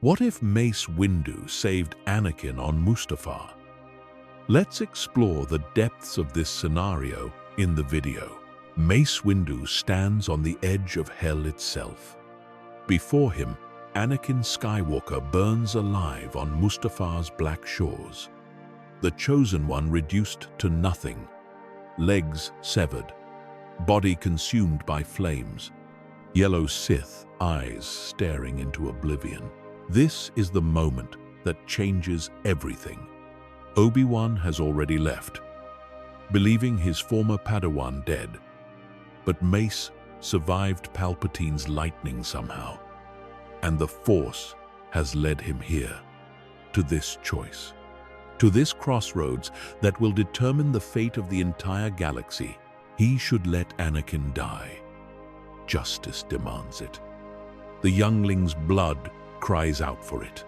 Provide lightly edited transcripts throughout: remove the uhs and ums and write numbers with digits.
What if Mace Windu saved Anakin on Mustafar? Let's explore the depths of this scenario in the video. Mace Windu stands on the edge of hell itself. Before him, Anakin Skywalker burns alive on Mustafar's black shores. The Chosen One reduced to nothing, legs severed, body consumed by flames, yellow Sith eyes staring into oblivion. This is the moment that changes everything. Obi-Wan has already left, believing his former Padawan dead. But Mace survived Palpatine's lightning somehow, and the Force has led him here, to this choice, to this crossroads that will determine the fate of the entire galaxy. He should let Anakin die. Justice demands it. The youngling's blood cries out for it.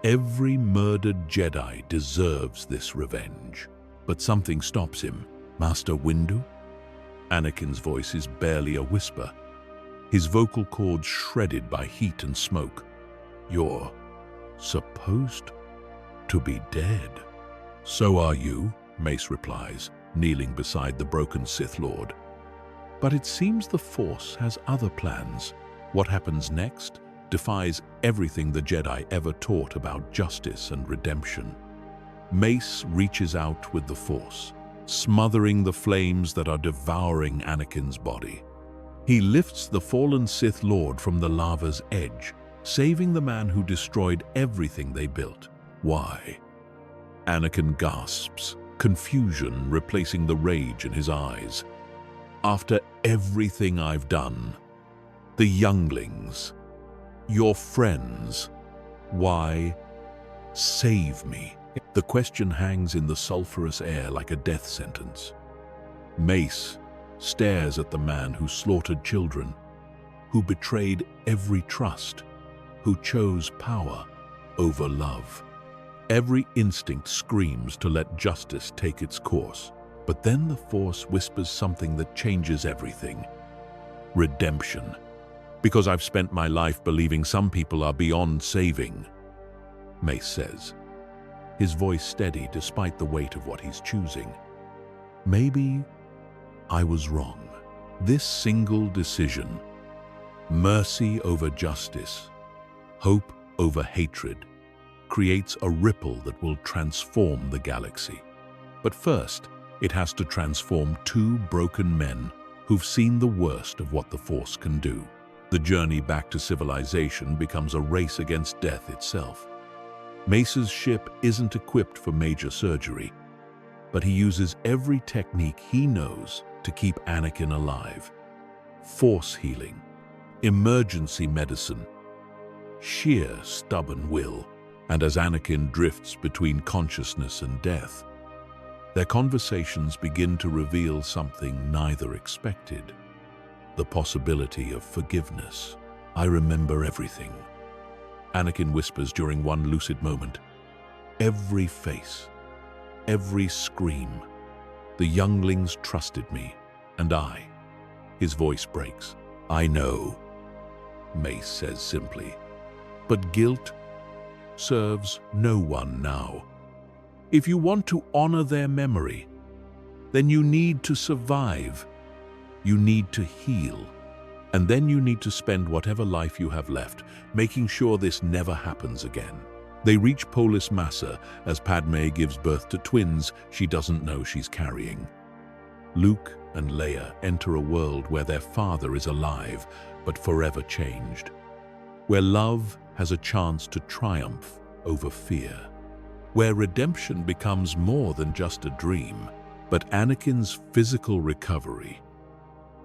Every murdered Jedi deserves this revenge. But something stops him. Master Windu? Anakin's voice is barely a whisper, his vocal cords shredded by heat and smoke. You're supposed to be dead. So are you, Mace replies, kneeling beside the broken Sith Lord. But it seems the Force has other plans. What happens next defies everything the Jedi ever taught about justice and redemption. Mace reaches out with the Force, smothering the flames that are devouring Anakin's body. He lifts the fallen Sith Lord from the lava's edge, saving the man who destroyed everything they built. Why? Anakin gasps, confusion replacing the rage in his eyes. After everything I've done, the younglings, your friends, why save me? The question hangs in the sulphurous air like a death sentence. Mace stares at the man who slaughtered children, who betrayed every trust, who chose power over love. Every instinct screams to let justice take its course. But then the Force whispers something that changes everything. Redemption. Because I've spent my life believing some people are beyond saving, Mace says, his voice steady despite the weight of what he's choosing. Maybe I was wrong. This single decision, mercy over justice, hope over hatred, creates a ripple that will transform the galaxy. But first, it has to transform two broken men who've seen the worst of what the Force can do. The journey back to civilization becomes a race against death itself. Mace's ship isn't equipped for major surgery, but he uses every technique he knows to keep Anakin alive. Force healing, emergency medicine, sheer stubborn will. And as Anakin drifts between consciousness and death, their conversations begin to reveal something neither expected. The possibility of forgiveness. I remember everything, Anakin whispers during one lucid moment. Every face, every scream. The younglings trusted me, and I. His voice breaks. I know, Mace says simply. But guilt serves no one now. If you want to honor their memory, then you need to survive. You need to heal. And then you need to spend whatever life you have left, making sure this never happens again. They reach Polis Massa as Padme gives birth to twins she doesn't know she's carrying. Luke and Leia enter a world where their father is alive, but forever changed. Where love has a chance to triumph over fear. Where redemption becomes more than just a dream, but Anakin's physical recovery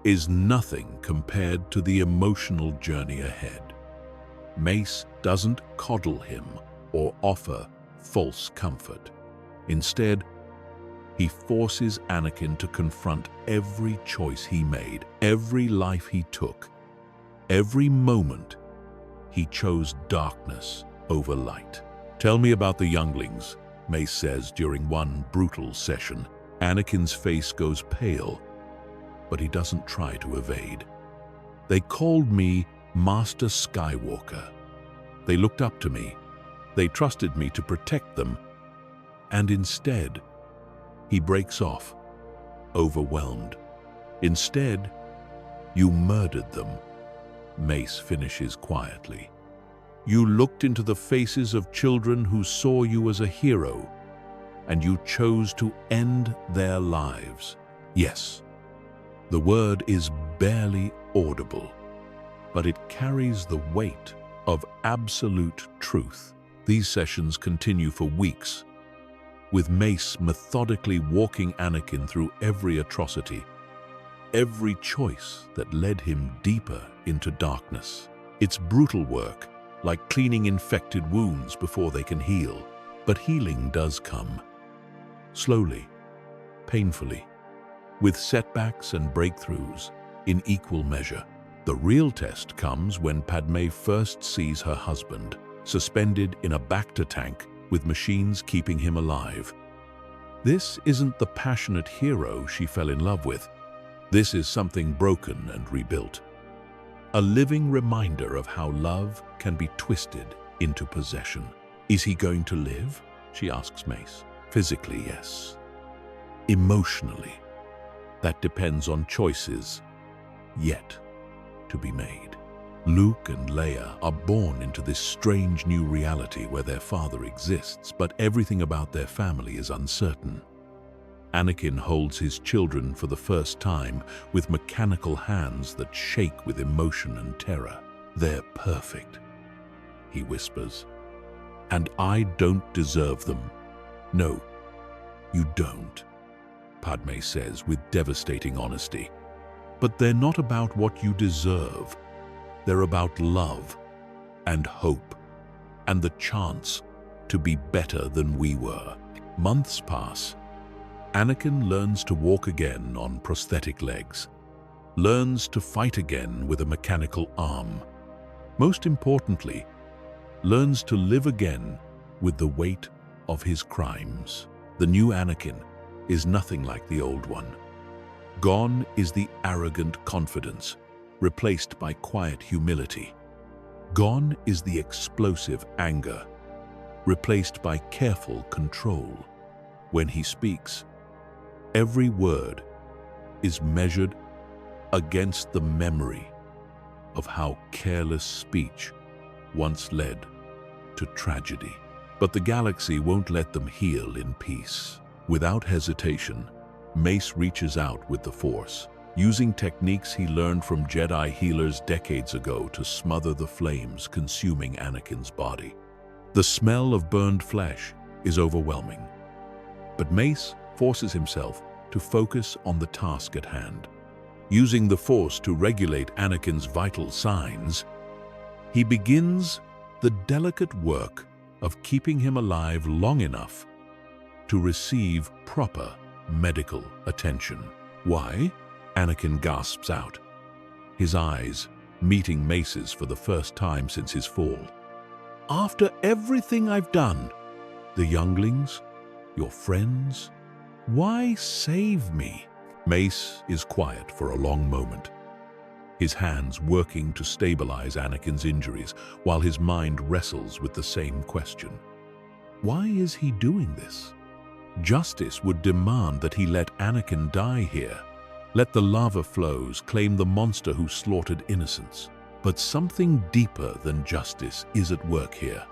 is nothing compared to the emotional journey ahead. Mace doesn't coddle him or offer false comfort. Instead, he forces Anakin to confront every choice he made, every life he took, every moment he chose darkness over light. Tell me about the younglings, Mace says during one brutal session. Anakin's face goes pale, but he doesn't try to evade. They called me Master Skywalker. They looked up to me. They trusted me to protect them. And instead, he breaks off, overwhelmed. Instead, you murdered them, Mace finishes quietly. You looked into the faces of children who saw you as a hero, and you chose to end their lives. Yes, the word is barely audible, but it carries the weight of absolute truth. These sessions continue for weeks, with Mace methodically walking Anakin through every atrocity, every choice that led him deeper into darkness. It's brutal work, like cleaning infected wounds before they can heal. But healing does come. Slowly, painfully, with setbacks and breakthroughs in equal measure. The real test comes when Padme first sees her husband, suspended in a Bacta tank with machines keeping him alive. This isn't the passionate hero she fell in love with. This is something broken and rebuilt. A living reminder of how love can be twisted into possession. Is he going to live? She asks Mace. Physically, yes. Emotionally, that depends on choices yet to be made. Luke and Leia are born into this strange new reality where their father exists, but everything about their family is uncertain. Anakin holds his children for the first time with mechanical hands that shake with emotion and terror. They're perfect, he whispers. And I don't deserve them. No, you don't, Padme says with devastating honesty. But they're not about what you deserve. They're about love and hope and the chance to be better than we were. Months pass. Anakin learns to walk again on prosthetic legs, learns to fight again with a mechanical arm. Most importantly, learns to live again with the weight of his crimes. The new Anakin is nothing like the old one. Gone is the arrogant confidence, replaced by quiet humility. Gone is the explosive anger, replaced by careful control. When he speaks, every word is measured against the memory of how careless speech once led to tragedy. But the galaxy won't let them heal in peace. Without hesitation, Mace reaches out with the Force, using techniques he learned from Jedi healers decades ago to smother the flames consuming Anakin's body. The smell of burned flesh is overwhelming, but Mace forces himself to focus on the task at hand. Using the Force to regulate Anakin's vital signs, he begins the delicate work of keeping him alive long enough to receive proper medical attention. Why? Anakin gasps out, his eyes meeting Mace's for the first time since his fall. After everything I've done, the younglings, your friends, why save me? Mace is quiet for a long moment, his hands working to stabilize Anakin's injuries while his mind wrestles with the same question. Why is he doing this? Justice would demand that he let Anakin die here. Let the lava flows claim the monster who slaughtered innocents. But something deeper than justice is at work here.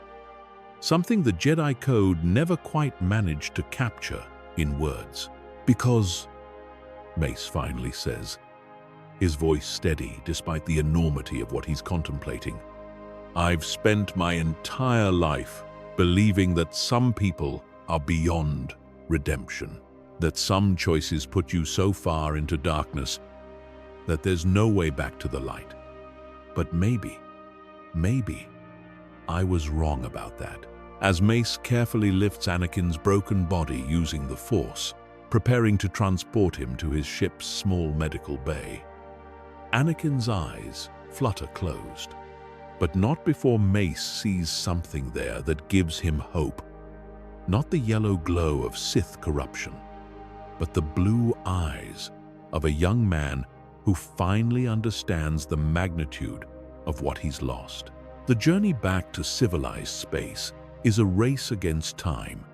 Something the Jedi Code never quite managed to capture in words. Because, Mace finally says, his voice steady despite the enormity of what he's contemplating. I've spent my entire life believing that some people are beyond redemption, that some choices put you so far into darkness that there's no way back to the light. But maybe I was wrong about that. As Mace carefully lifts Anakin's broken body using the Force, preparing to transport him to his ship's small medical bay, Anakin's eyes flutter closed, but not before Mace sees something there that gives him hope. Not the yellow glow of Sith corruption, but the blue eyes of a young man who finally understands the magnitude of what he's lost. The journey back to civilized space is a race against time.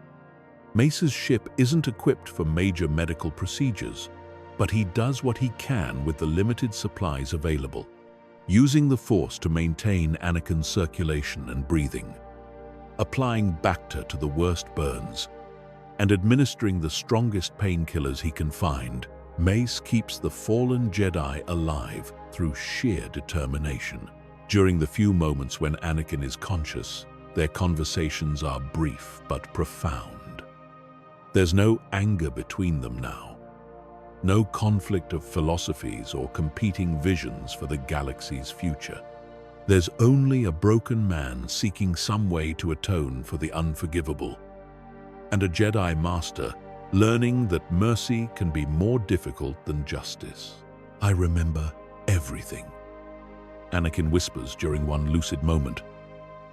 Mace's ship isn't equipped for major medical procedures, but he does what he can with the limited supplies available, using the Force to maintain Anakin's circulation and breathing, applying Bacta to the worst burns, and administering the strongest painkillers he can find. Mace keeps the fallen Jedi alive through sheer determination. During the few moments when Anakin is conscious, their conversations are brief but profound. There's no anger between them now, no conflict of philosophies or competing visions for the galaxy's future. There's only a broken man seeking some way to atone for the unforgivable, and a Jedi Master learning that mercy can be more difficult than justice. "I remember everything," Anakin whispers during one lucid moment,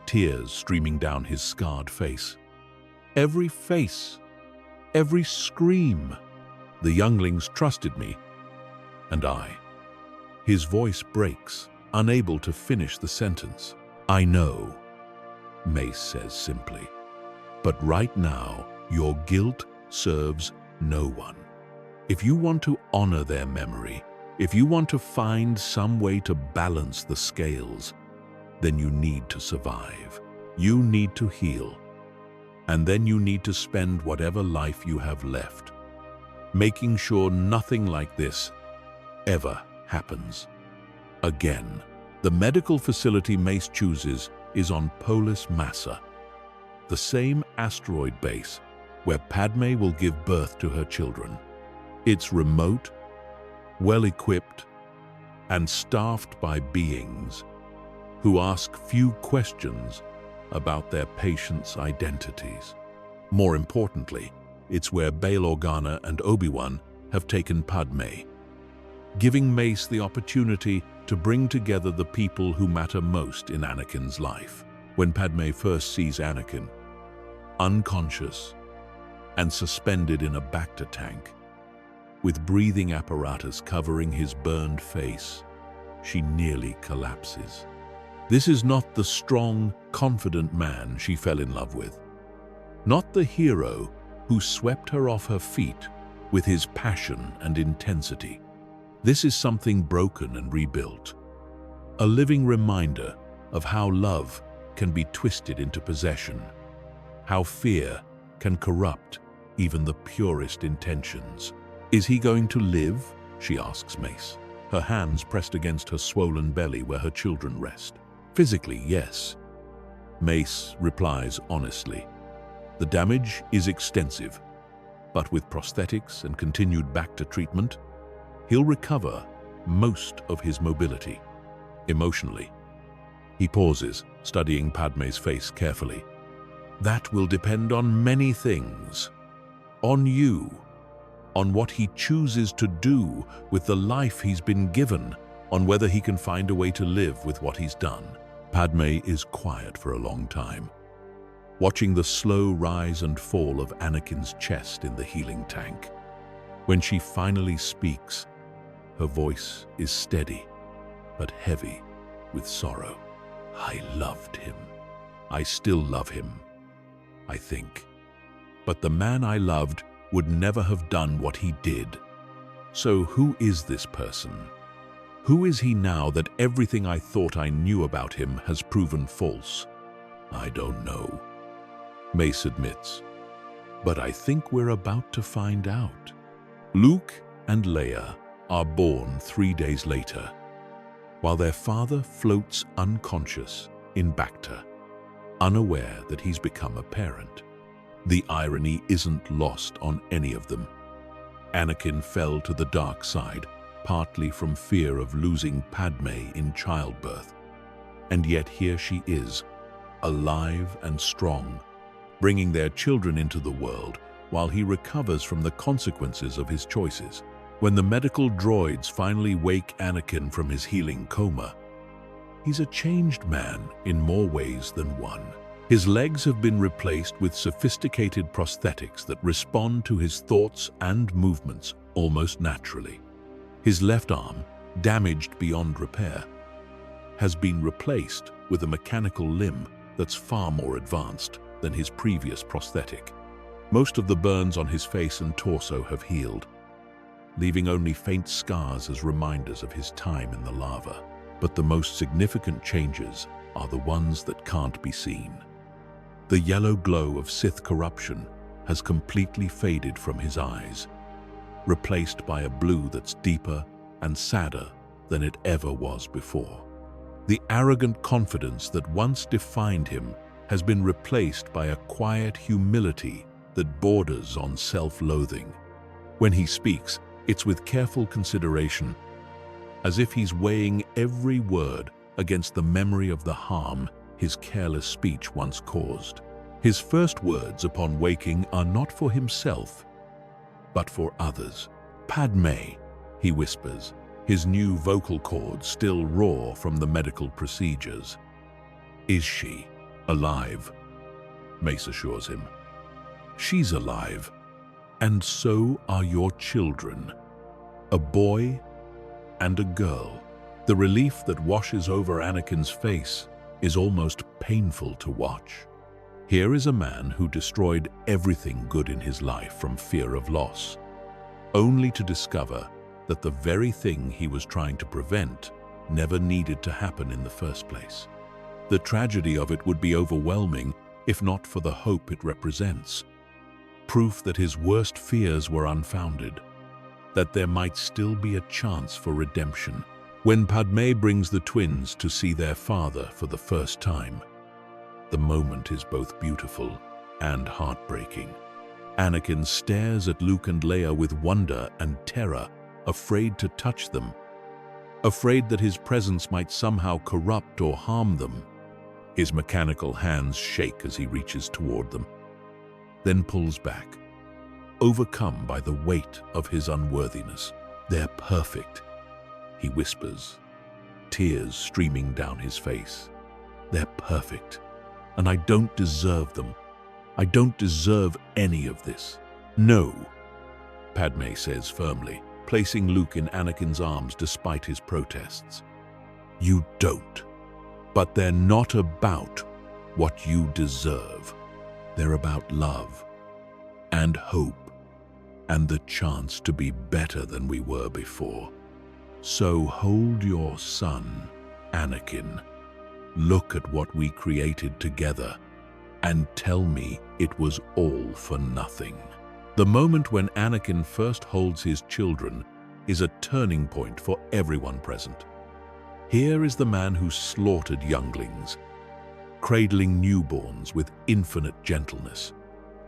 tears streaming down his scarred face. "Every face, every scream. The younglings trusted me, and I." His voice breaks, unable to finish the sentence. "I know," Mace says simply, "but right now your guilt serves no one. If you want to honor their memory, if you want to find some way to balance the scales, then you need to survive. You need to heal. And then you need to spend whatever life you have left, making sure nothing like this ever happens again." The medical facility Mace chooses is on Polis Massa, the same asteroid base where Padme will give birth to her children. It's remote, well-equipped, and staffed by beings who ask few questions about their patients' identities. More importantly, it's where Bail Organa and Obi-Wan have taken Padme, giving Mace the opportunity to bring together the people who matter most in Anakin's life. When Padme first sees Anakin, unconscious and suspended in a Bacta tank, with breathing apparatus covering his burned face, she nearly collapses. This is not the strong, confident man she fell in love with. Not the hero who swept her off her feet with his passion and intensity. This is something broken and rebuilt. A living reminder of how love can be twisted into possession, how fear can corrupt even the purest intentions. "Is he going to live?" she asks Mace, her hands pressed against her swollen belly where her children rest. "Physically, yes," Mace replies honestly. "The damage is extensive, but with prosthetics and continued Bacta treatment, he'll recover most of his mobility." Emotionally, he pauses, studying Padme's face carefully. "That will depend on many things. On you, on what he chooses to do with the life he's been given, on whether he can find a way to live with what he's done." Padme is quiet for a long time, watching the slow rise and fall of Anakin's chest in the healing tank. When she finally speaks, her voice is steady, but heavy with sorrow. "I loved him. I still love him, I think. But the man I loved would never have done what he did. So who is this person? Who is he now that everything I thought I knew about him has proven false? I don't know," Mace admits. "But I think we're about to find out." Luke and Leia are born 3 days later, while their father floats unconscious in Bacta, unaware that he's become a parent. The irony isn't lost on any of them. Anakin fell to the dark side, partly from fear of losing Padme in childbirth. And yet here she is, alive and strong, bringing their children into the world while he recovers from the consequences of his choices. When the medical droids finally wake Anakin from his healing coma, he's a changed man in more ways than one. His legs have been replaced with sophisticated prosthetics that respond to his thoughts and movements almost naturally. His left arm, damaged beyond repair, has been replaced with a mechanical limb that's far more advanced than his previous prosthetic. Most of the burns on his face and torso have healed, leaving only faint scars as reminders of his time in the lava. But the most significant changes are the ones that can't be seen. The yellow glow of Sith corruption has completely faded from his eyes, replaced by a blue that's deeper and sadder than it ever was before. The arrogant confidence that once defined him has been replaced by a quiet humility that borders on self-loathing. When he speaks, it's with careful consideration, as if he's weighing every word against the memory of the harm his careless speech once caused. His first words upon waking are not for himself, but for others. "Padme," he whispers, his new vocal cords still raw from the medical procedures. "Is she alive?" Mace assures him. "She's alive, and so are your children, a boy and a girl." The relief that washes over Anakin's face is almost painful to watch. Here is a man who destroyed everything good in his life from fear of loss, only to discover that the very thing he was trying to prevent never needed to happen in the first place. The tragedy of it would be overwhelming if not for the hope it represents. Proof that his worst fears were unfounded, that there might still be a chance for redemption. When Padme brings the twins to see their father for the first time, the moment is both beautiful and heartbreaking. Anakin stares at Luke and Leia with wonder and terror, afraid to touch them, afraid that his presence might somehow corrupt or harm them. His mechanical hands shake as he reaches toward them, then pulls back, overcome by the weight of his unworthiness. "They're perfect," he whispers, tears streaming down his face. "They're perfect, and I don't deserve them. I don't deserve any of this." "No," Padme says firmly, placing Luke in Anakin's arms despite his protests. "You don't. But they're not about what you deserve. They're about love and hope and the chance to be better than we were before. So hold your son, Anakin. Look at what we created together and tell me it was all for nothing." The moment when Anakin first holds his children is a turning point for everyone present. Here is the man who slaughtered younglings, cradling newborns with infinite gentleness.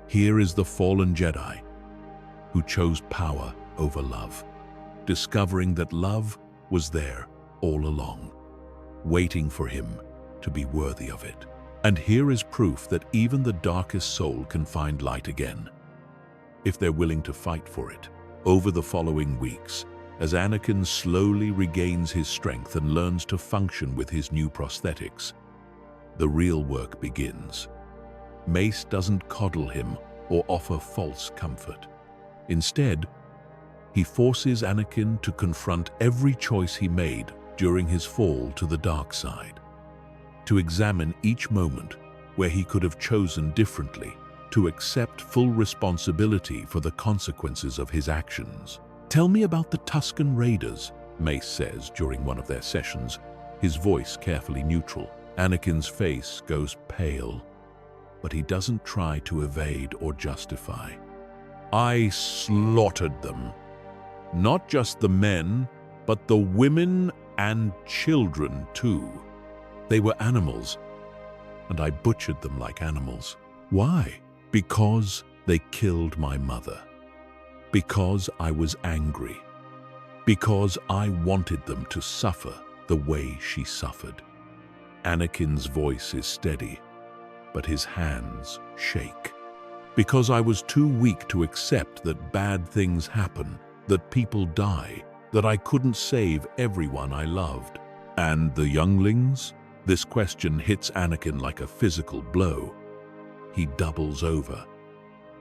Here is the fallen Jedi who chose power over love, discovering that love was there all along, waiting for him to be worthy of it. And here is proof that even the darkest soul can find light again, if they're willing to fight for it. Over the following weeks, as Anakin slowly regains his strength and learns to function with his new prosthetics, the real work begins. Mace doesn't coddle him or offer false comfort. Instead, he forces Anakin to confront every choice he made during his fall to the dark side, to examine each moment where he could have chosen differently, to accept full responsibility for the consequences of his actions. "Tell me about the Tusken Raiders," Mace says during one of their sessions, his voice carefully neutral. Anakin's face goes pale, but he doesn't try to evade or justify. "I slaughtered them. Not just the men, but the women and children too. They were animals, and I butchered them like animals. Why? Because they killed my mother. Because I was angry. Because I wanted them to suffer the way she suffered." Anakin's voice is steady, but his hands shake. "Because I was too weak to accept that bad things happen, that people die, that I couldn't save everyone I loved." "And the younglings?" This question hits Anakin like a physical blow. He doubles over,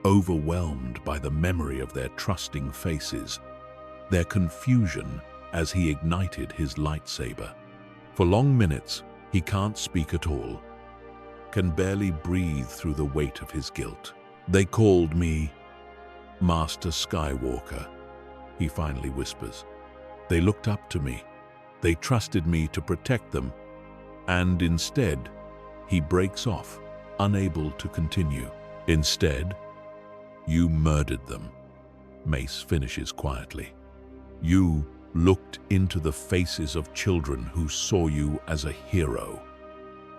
overwhelmed by the memory of their trusting faces, their confusion as he ignited his lightsaber. For long minutes, he can't speak at all, can barely breathe through the weight of his guilt. "They called me Master Skywalker," he finally whispers. "They looked up to me. They trusted me to protect them. And instead," he breaks off, unable to continue. "Instead, you murdered them," Mace finishes quietly. "You looked into the faces of children who saw you as a hero,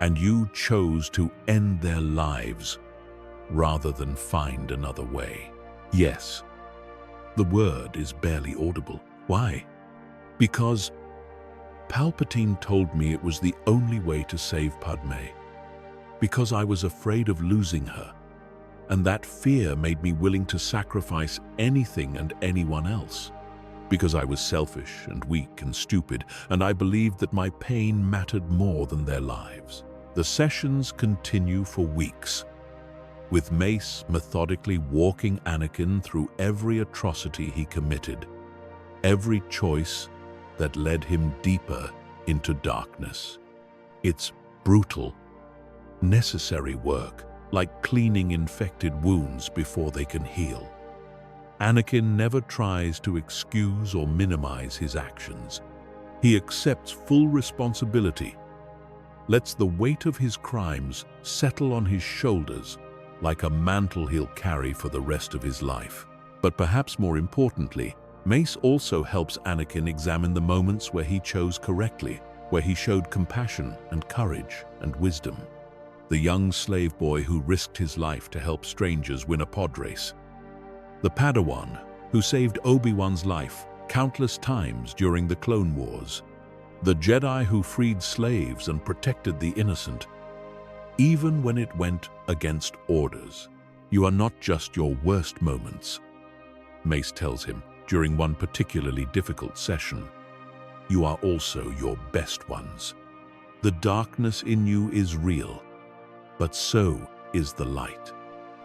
and you chose to end their lives rather than find another way." Yes, the word is barely audible. Why? Because Palpatine told me it was the only way to save Padme. Because I was afraid of losing her, and that fear made me willing to sacrifice anything and anyone else. Because I was selfish and weak and stupid, and I believed that my pain mattered more than their lives. The sessions continue for weeks, with Mace methodically walking Anakin through every atrocity he committed, every choice that led him deeper into darkness. It's brutal, necessary work, like cleaning infected wounds before they can heal. Anakin never tries to excuse or minimize his actions. He accepts full responsibility, lets the weight of his crimes settle on his shoulders like a mantle he'll carry for the rest of his life. But perhaps more importantly, Mace also helps Anakin examine the moments where he chose correctly, where he showed compassion and courage and wisdom. The young slave boy who risked his life to help strangers win a pod race. The Padawan who saved Obi-Wan's life countless times during the Clone Wars. The Jedi who freed slaves and protected the innocent, even when it went against orders. "You are not just your worst moments," Mace tells him during one particularly difficult session. "You are also your best ones. The darkness in you is real, but so is the light.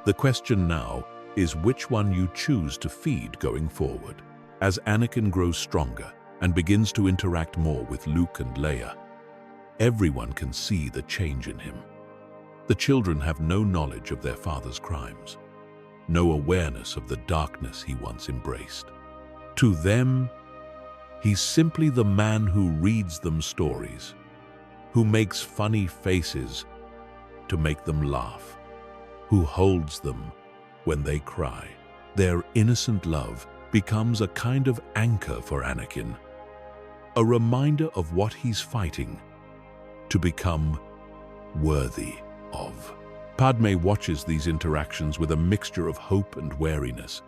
The question now is which one you choose to feed going forward." As Anakin grows stronger and begins to interact more with Luke and Leia, everyone can see the change in him. The children have no knowledge of their father's crimes, no awareness of the darkness he once embraced. To them, he's simply the man who reads them stories, who makes funny faces to make them laugh, who holds them when they cry. Their innocent love becomes a kind of anchor for Anakin, a reminder of what he's fighting to become worthy of. Padme watches these interactions with a mixture of hope and wariness.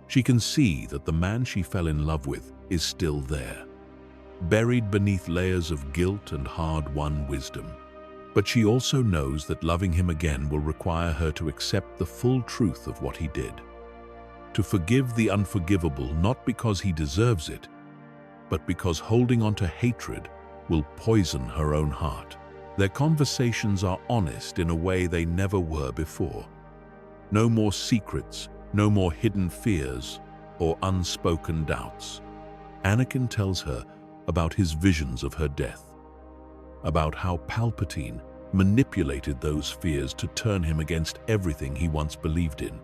She can see that the man she fell in love with is still there, buried beneath layers of guilt and hard-won wisdom. But she also knows that loving him again will require her to accept the full truth of what he did, to forgive the unforgivable, not because he deserves it, but because holding on to hatred will poison her own heart. Their conversations are honest in a way they never were before. No more secrets, no more hidden fears or unspoken doubts. Anakin tells her about his visions of her death, about how Palpatine manipulated those fears to turn him against everything he once believed in.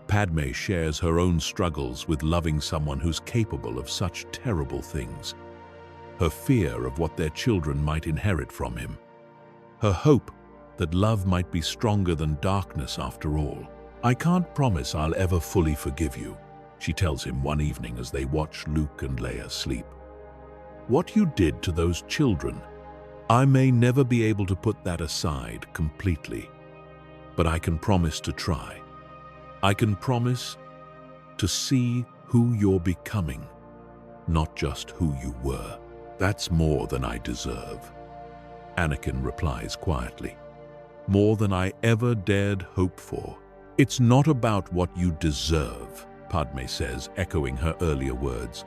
Padme shares her own struggles with loving someone who's capable of such terrible things, her fear of what their children might inherit from him, her hope that love might be stronger than darkness after all. "I can't promise I'll ever fully forgive you," she tells him one evening as they watch Luke and Leia sleep. "What you did to those children, I may never be able to put that aside completely, but I can promise to try. I can promise to see who you're becoming, not just who you were. That's more than I deserve," Anakin replies quietly. "More than I ever dared hope for." "It's not about what you deserve," Padme says, echoing her earlier words.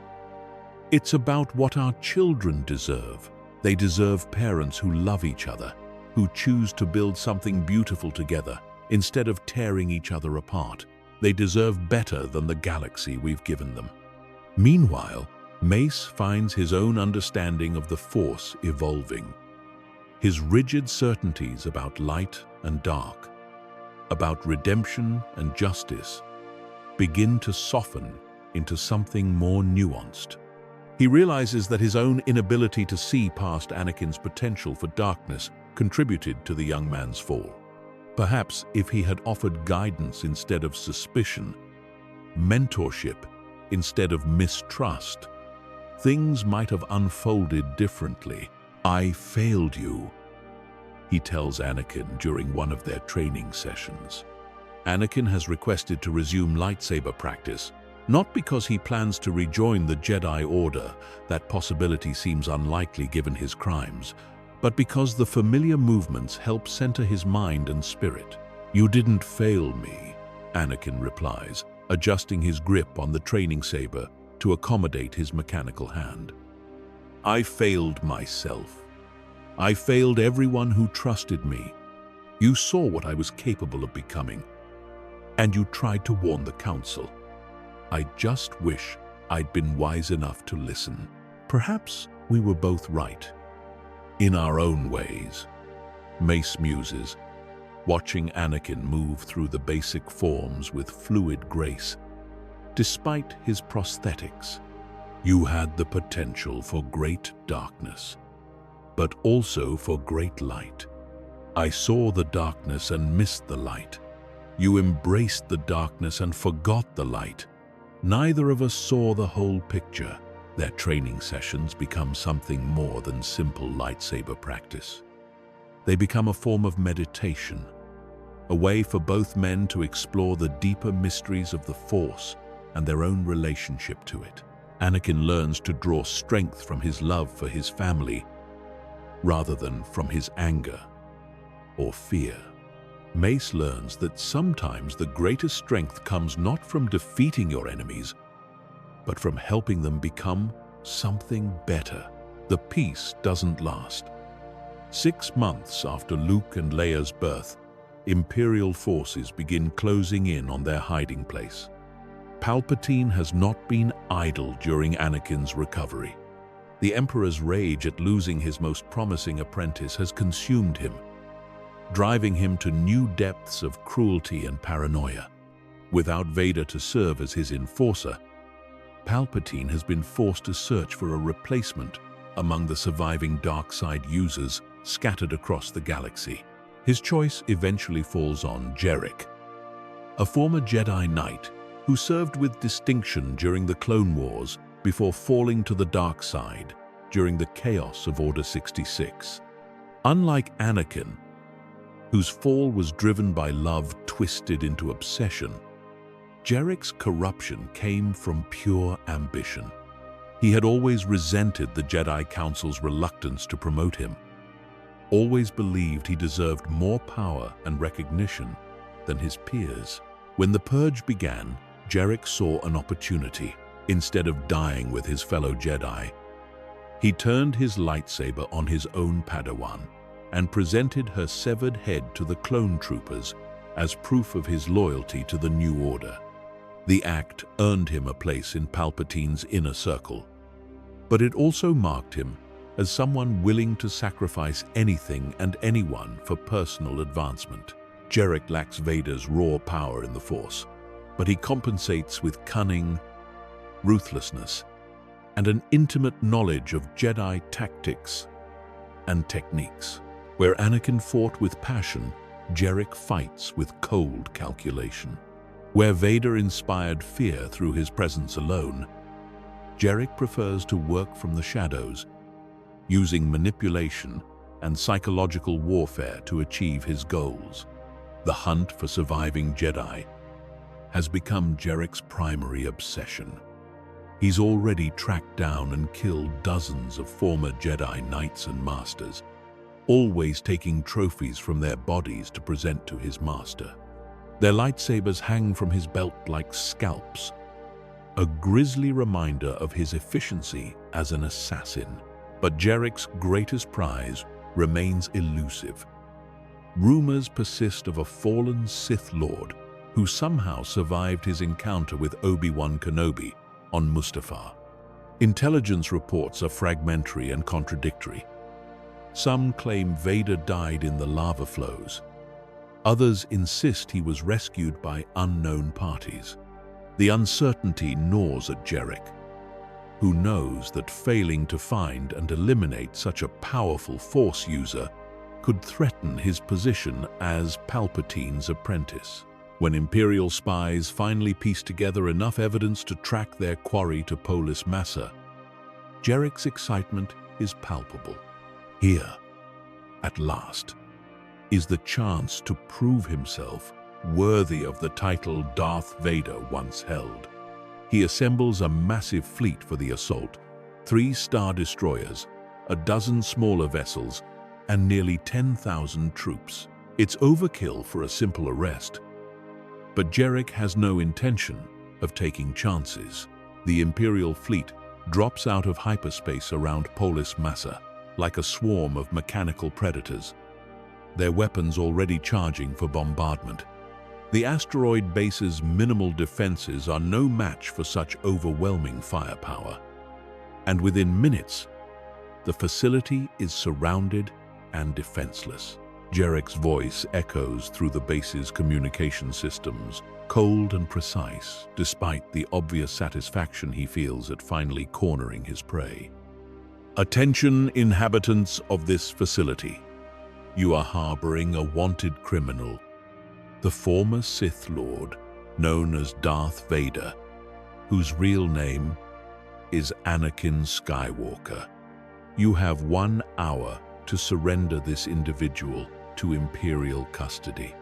"It's about what our children deserve. They deserve parents who love each other, who choose to build something beautiful together instead of tearing each other apart. They deserve better than the galaxy we've given them." Meanwhile, Mace finds his own understanding of the Force evolving. His rigid certainties about light and dark, about redemption and justice, begin to soften into something more nuanced. He realizes that his own inability to see past Anakin's potential for darkness contributed to the young man's fall. Perhaps if he had offered guidance instead of suspicion, mentorship instead of mistrust, things might have unfolded differently. "I failed you," he tells Anakin during one of their training sessions. Anakin has requested to resume lightsaber practice, not because he plans to rejoin the Jedi Order, that possibility seems unlikely given his crimes, but because the familiar movements help center his mind and spirit. "You didn't fail me," Anakin replies, adjusting his grip on the training saber to accommodate his mechanical hand. "I failed myself. I failed everyone who trusted me. You saw what I was capable of becoming, and you tried to warn the Council. I just wish I'd been wise enough to listen. Perhaps we were both right. In our own ways," Mace muses, watching Anakin move through the basic forms with fluid grace. Despite his prosthetics, you had the potential for great darkness, but also for great light. I saw the darkness and missed the light. You embraced the darkness and forgot the light. Neither of us saw the whole picture. Their training sessions become something more than simple lightsaber practice. They become a form of meditation, a way for both men to explore the deeper mysteries of the Force and their own relationship to it. Anakin learns to draw strength from his love for his family, rather than from his anger or fear. Mace learns that sometimes the greatest strength comes not from defeating your enemies, but from helping them become something better. The peace doesn't last. 6 months after Luke and Leia's birth, Imperial forces begin closing in on their hiding place. Palpatine has not been idle during Anakin's recovery. The Emperor's rage at losing his most promising apprentice has consumed him, driving him to new depths of cruelty and paranoia. Without Vader to serve as his enforcer, Palpatine has been forced to search for a replacement among the surviving dark side users scattered across the galaxy. His choice eventually falls on Jarek, a former Jedi Knight who served with distinction during the Clone Wars before falling to the dark side during the chaos of Order 66. Unlike Anakin, whose fall was driven by love twisted into obsession, Jarek's corruption came from pure ambition. He had always resented the Jedi Council's reluctance to promote him, always believed he deserved more power and recognition than his peers. When the Purge began, Jarek saw an opportunity. Instead of dying with his fellow Jedi, he turned his lightsaber on his own Padawan and presented her severed head to the clone troopers as proof of his loyalty to the New Order. The act earned him a place in Palpatine's inner circle, but it also marked him as someone willing to sacrifice anything and anyone for personal advancement. Jarek lacks Vader's raw power in the Force, but he compensates with cunning, ruthlessness, and an intimate knowledge of Jedi tactics and techniques. Where Anakin fought with passion, Jarek fights with cold calculation. Where Vader inspired fear through his presence alone, Jarek prefers to work from the shadows, using manipulation and psychological warfare to achieve his goals. The hunt for surviving Jedi has become Jarek's primary obsession. He's already tracked down and killed dozens of former Jedi Knights and Masters, always taking trophies from their bodies to present to his master. Their lightsabers hang from his belt like scalps, a grisly reminder of his efficiency as an assassin. But Jarek's greatest prize remains elusive. Rumors persist of a fallen Sith Lord who somehow survived his encounter with Obi-Wan Kenobi on Mustafar. Intelligence reports are fragmentary and contradictory. Some claim Vader died in the lava flows. Others insist he was rescued by unknown parties. The uncertainty gnaws at Jarek, who knows that failing to find and eliminate such a powerful Force user could threaten his position as Palpatine's apprentice. When Imperial spies finally piece together enough evidence to track their quarry to Polis Massa, Jarek's excitement is palpable. Here, at last, is the chance to prove himself worthy of the title Darth Vader once held. He assembles a massive fleet for the assault, 3 Star Destroyers, a dozen smaller vessels, and nearly 10,000 troops. It's overkill for a simple arrest. But Jarek has no intention of taking chances. The Imperial fleet drops out of hyperspace around Polis Massa, like a swarm of mechanical predators, their weapons already charging for bombardment. The asteroid base's minimal defenses are no match for such overwhelming firepower. And within minutes, the facility is surrounded and defenseless. Jarek's voice echoes through the base's communication systems, cold and precise, despite the obvious satisfaction he feels at finally cornering his prey. Attention, inhabitants of this facility. You are harboring a wanted criminal, the former Sith Lord, known as Darth Vader, whose real name is Anakin Skywalker. You have 1 hour to surrender this individual to Imperial custody.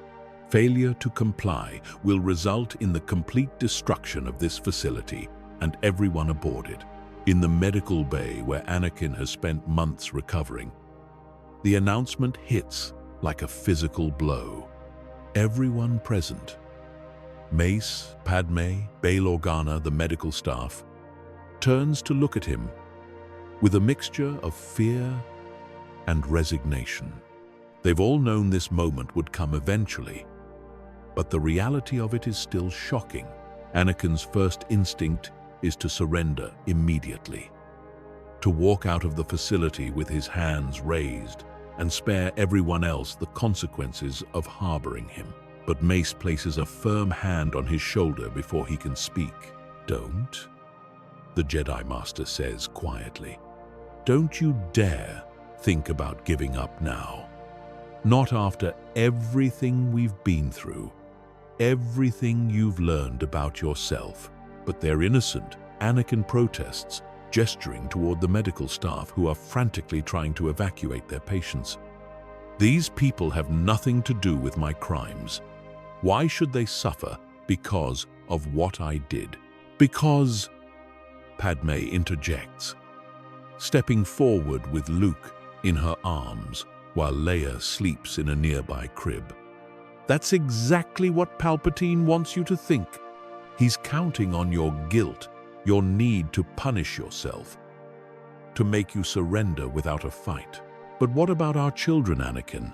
Failure to comply will result in the complete destruction of this facility and everyone aboard it. In the medical bay where Anakin has spent months recovering, the announcement hits like a physical blow. Everyone present, Mace, Padme, Bail Organa, the medical staff, turns to look at him with a mixture of fear and resignation. They've all known this moment would come eventually, but the reality of it is still shocking. Anakin's first instinct is to surrender immediately, to walk out of the facility with his hands raised and spare everyone else the consequences of harboring him. But Mace places a firm hand on his shoulder before he can speak. "Don't," the Jedi Master says quietly. "Don't you dare think about giving up now. Not after everything we've been through, everything you've learned about yourself." But they're innocent. Anakin protests, gesturing toward the medical staff who are frantically trying to evacuate their patients. "These people have nothing to do with my crimes. Why should they suffer because of what I did?" "Because," Padme interjects, stepping forward with Luke in her arms while Leia sleeps in a nearby crib. "That's exactly what Palpatine wants you to think. He's counting on your guilt, your need to punish yourself, to make you surrender without a fight. But what about our children, Anakin?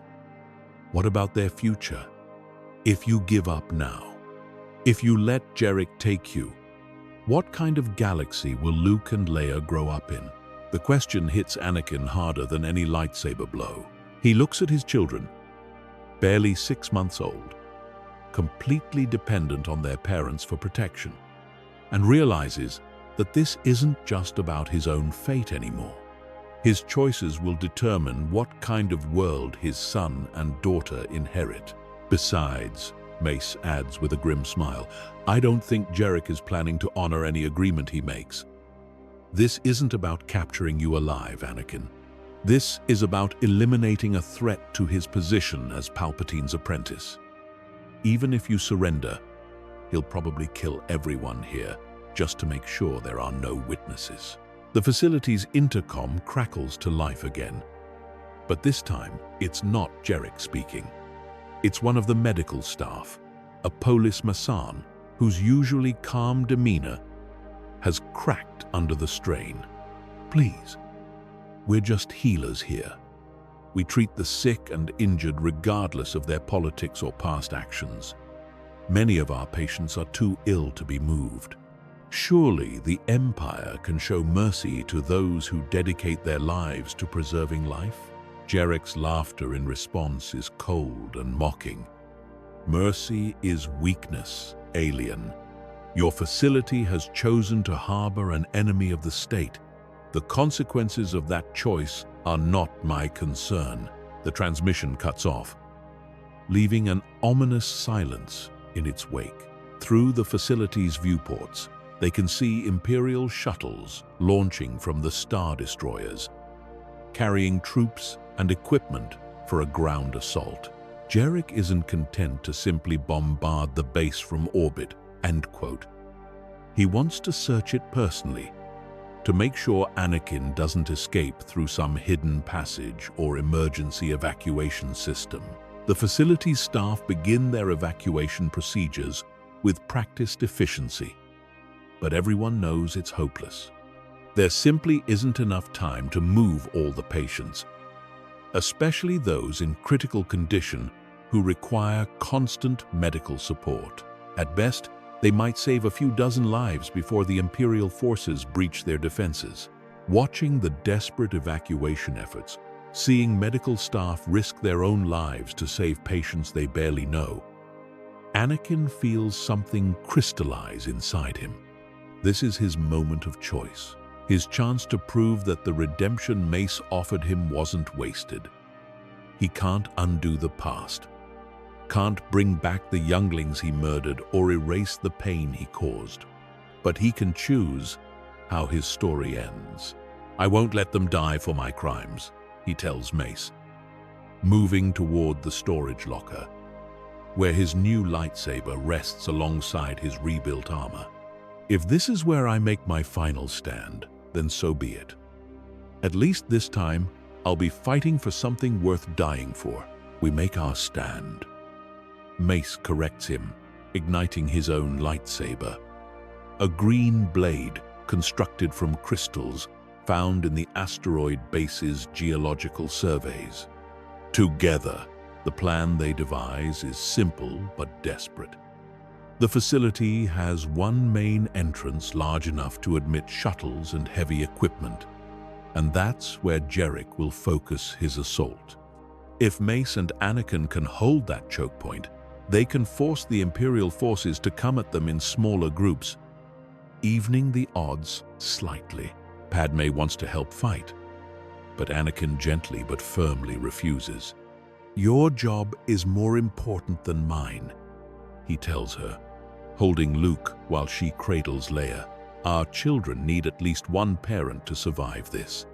What about their future? If you give up now, if you let Jarek take you, what kind of galaxy will Luke and Leia grow up in?" The question hits Anakin harder than any lightsaber blow. He looks at his children, barely 6 months old, completely dependent on their parents for protection, and realizes that this isn't just about his own fate anymore. His choices will determine what kind of world his son and daughter inherit. "Besides," Mace adds with a grim smile, "I don't think Jarek is planning to honor any agreement he makes. This isn't about capturing you alive, Anakin. This is about eliminating a threat to his position as Palpatine's apprentice. Even if you surrender, he'll probably kill everyone here just to make sure there are no witnesses." The facility's intercom crackles to life again. But this time, it's not Jarek speaking. It's one of the medical staff, a Polis Massan, whose usually calm demeanor has cracked under the strain. "Please, we're just healers here. We treat the sick and injured regardless of their politics or past actions. Many of our patients are too ill to be moved. Surely the Empire can show mercy to those who dedicate their lives to preserving life? Jarek's laughter in response is cold and mocking. Mercy is weakness, alien. Your facility has chosen to harbor an enemy of the state. The consequences of that choice are not my concern. The transmission cuts off, leaving an ominous silence in its wake. Through the facility's viewports, they can see Imperial shuttles launching from the Star Destroyers, carrying troops and equipment for a ground assault. Jarek isn't content to simply bombard the base from orbit, end quote. He wants to search it personally, to make sure Anakin doesn't escape through some hidden passage or emergency evacuation system. The facility's staff begin their evacuation procedures with practiced efficiency, but everyone knows it's hopeless. There simply isn't enough time to move all the patients, especially those in critical condition who require constant medical support. At best, they might save a few dozen lives before the Imperial forces breach their defenses. Watching the desperate evacuation efforts, seeing medical staff risk their own lives to save patients they barely know, Anakin feels something crystallize inside him. This is his moment of choice, his chance to prove that the redemption Mace offered him wasn't wasted. He can't undo the past, can't bring back the younglings he murdered or erase the pain he caused. But he can choose how his story ends. "I won't let them die for my crimes," he tells Mace, moving toward the storage locker, where his new lightsaber rests alongside his rebuilt armor. "If this is where I make my final stand, then so be it. At least this time, I'll be fighting for something worth dying for." "We make our stand," Mace corrects him, igniting his own lightsaber, a green blade constructed from crystals found in the asteroid base's geological surveys. Together, the plan they devise is simple but desperate. The facility has one main entrance large enough to admit shuttles and heavy equipment, and that's where Jarek will focus his assault. If Mace and Anakin can hold that choke point, they can force the Imperial forces to come at them in smaller groups, evening the odds slightly. Padme wants to help fight, but Anakin gently but firmly refuses. "Your job is more important than mine," he tells her, holding Luke while she cradles Leia. "Our children need at least one parent to survive this.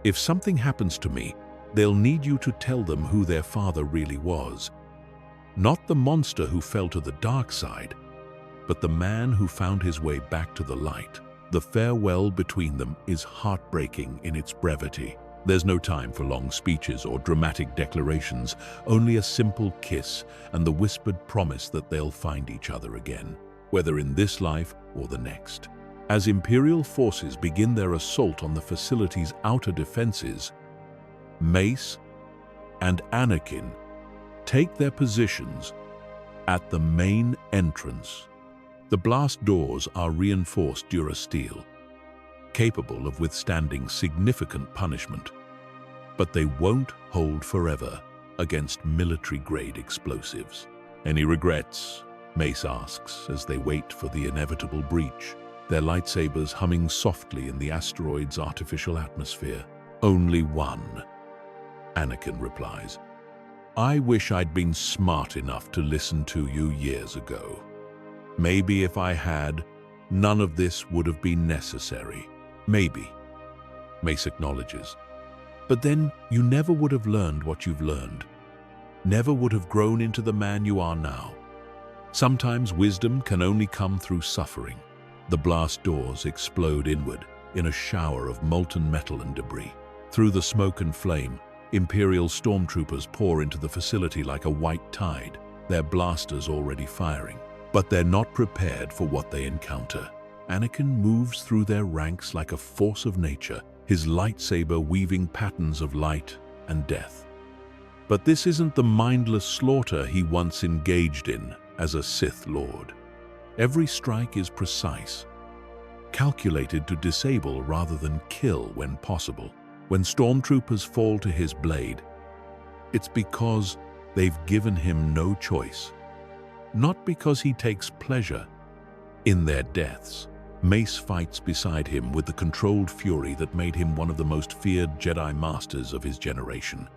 If something happens to me, they'll need you to tell them who their father really was. Not the monster who fell to the dark side, but the man who found his way back to the light." The farewell between them is heartbreaking in its brevity. There's no time for long speeches or dramatic declarations, only a simple kiss and the whispered promise that they'll find each other again, whether in this life or the next. As Imperial forces begin their assault on the facility's outer defenses, Mace and Anakin take their positions at the main entrance. The blast doors are reinforced durasteel, capable of withstanding significant punishment, but they won't hold forever against military-grade explosives. "Any regrets?" Mace asks as they wait for the inevitable breach, their lightsabers humming softly in the asteroid's artificial atmosphere. "Only one," Anakin replies. "I wish I'd been smart enough to listen to you years ago. Maybe if I had, none of this would have been necessary." "Maybe," Mace acknowledges. "But then you never would have learned what you've learned. Never would have grown into the man you are now. Sometimes wisdom can only come through suffering." The blast doors explode inward in a shower of molten metal and debris. Through the smoke and flame, Imperial stormtroopers pour into the facility like a white tide, their blasters already firing. But they're not prepared for what they encounter. Anakin moves through their ranks like a force of nature, his lightsaber weaving patterns of light and death. But this isn't the mindless slaughter he once engaged in as a Sith Lord. Every strike is precise, calculated to disable rather than kill when possible. When stormtroopers fall to his blade, it's because they've given him no choice, not because he takes pleasure in their deaths. Mace fights beside him with the controlled fury that made him one of the most feared Jedi Masters of his generation.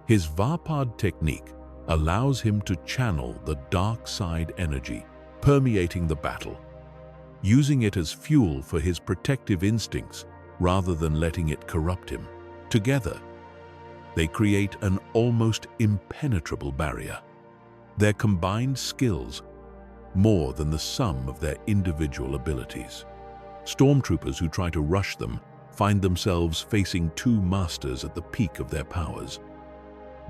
His Varpad technique allows him to channel the dark side energy permeating the battle, using it as fuel for his protective instincts rather than letting it corrupt him. Together, they create an almost impenetrable barrier. Their combined skills more than the sum of their individual abilities. Stormtroopers who try to rush them find themselves facing two masters at the peak of their powers.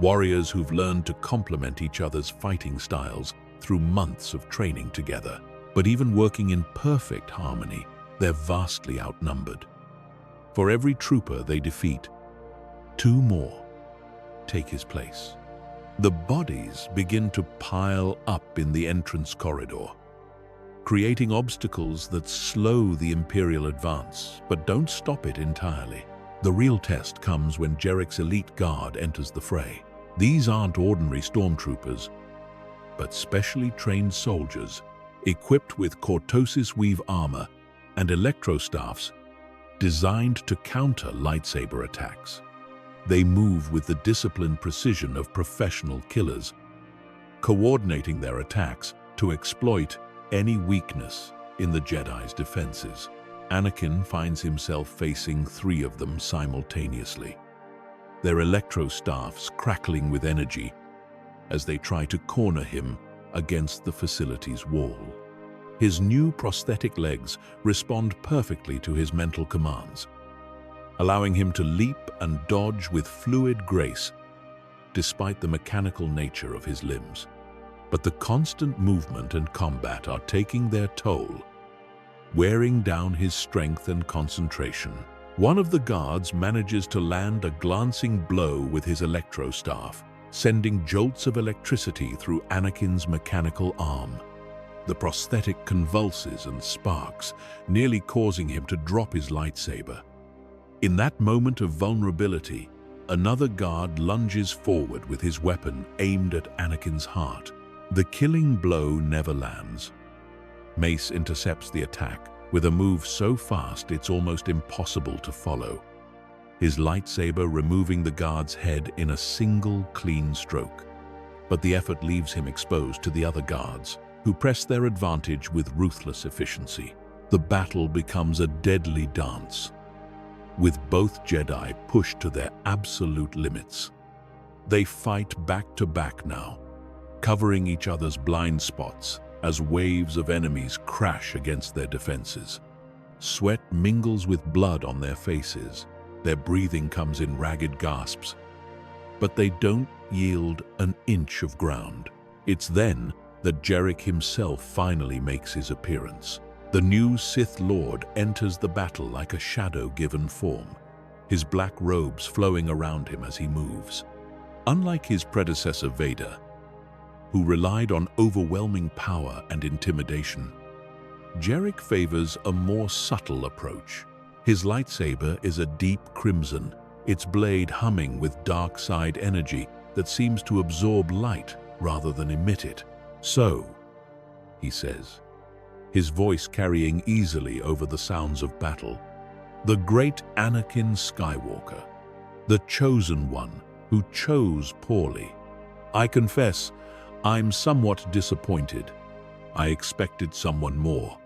Warriors who've learned to complement each other's fighting styles through months of training together. But even working in perfect harmony, they're vastly outnumbered. For every trooper they defeat, two more take his place. The bodies begin to pile up in the entrance corridor, creating obstacles that slow the Imperial advance, but don't stop it entirely. The real test comes when Jarek's elite guard enters the fray. These aren't ordinary stormtroopers, but specially trained soldiers equipped with cortosis weave armor and electrostaffs designed to counter lightsaber attacks. They move with the disciplined precision of professional killers, coordinating their attacks to exploit any weakness in the Jedi's defenses. Anakin finds himself facing three of them simultaneously, their electrostaffs crackling with energy as they try to corner him against the facility's wall. His new prosthetic legs respond perfectly to his mental commands, allowing him to leap and dodge with fluid grace despite the mechanical nature of his limbs. But the constant movement and combat are taking their toll, wearing down his strength and concentration. One of the guards manages to land a glancing blow with his electrostaff, sending jolts of electricity through Anakin's mechanical arm. The prosthetic convulses and sparks, nearly causing him to drop his lightsaber. In that moment of vulnerability, another guard lunges forward with his weapon aimed at Anakin's heart. The killing blow never lands. Mace intercepts the attack with a move so fast it's almost impossible to follow, his lightsaber removing the guard's head in a single clean stroke. But the effort leaves him exposed to the other guards, who press their advantage with ruthless efficiency. The battle becomes a deadly dance, with both Jedi pushed to their absolute limits. They fight back to back now, covering each other's blind spots as waves of enemies crash against their defenses. Sweat mingles with blood on their faces. Their breathing comes in ragged gasps, but they don't yield an inch of ground. It's then that Jarek himself finally makes his appearance. The new Sith Lord enters the battle like a shadow given form, his black robes flowing around him as he moves. Unlike his predecessor Vader, who relied on overwhelming power and intimidation, Jarek favors a more subtle approach. His lightsaber is a deep crimson, its blade humming with dark side energy that seems to absorb light rather than emit it. "So," he says, his voice carrying easily over the sounds of battle, "the great Anakin Skywalker, the chosen one who chose poorly. I confess, I'm somewhat disappointed. I expected someone more."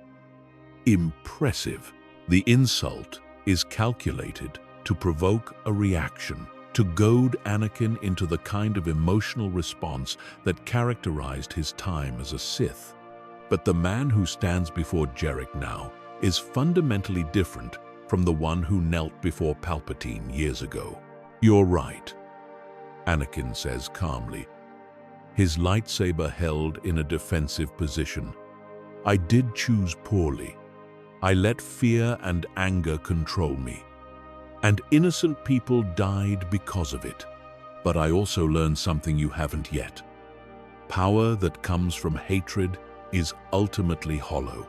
Impressive. The insult is calculated to provoke a reaction, to goad Anakin into the kind of emotional response that characterized his time as a Sith. But the man who stands before Jarek now is fundamentally different from the one who knelt before Palpatine years ago. "You're right," Anakin says calmly, his lightsaber held in a defensive position. "I did choose poorly. I let fear and anger control me, and innocent people died because of it. But I also learned something you haven't yet. Power that comes from hatred is ultimately hollow.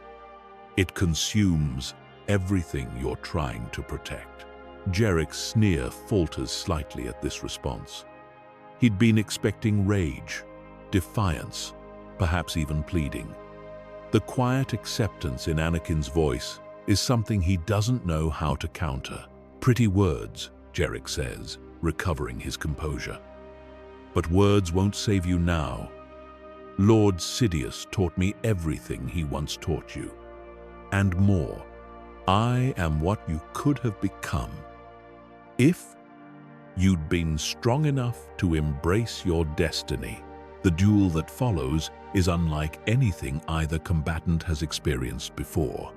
It consumes everything you're trying to protect. Jarek's sneer falters slightly at this response. He'd been expecting rage, defiance, perhaps even pleading. The quiet acceptance in Anakin's voice is something he doesn't know how to counter. "Pretty words," Jarek says, recovering his composure. "But words won't save you now. Lord Sidious taught me everything he once taught you. And more. I am what you could have become. If you'd been strong enough to embrace your destiny." The duel that follows is unlike anything either combatant has experienced before.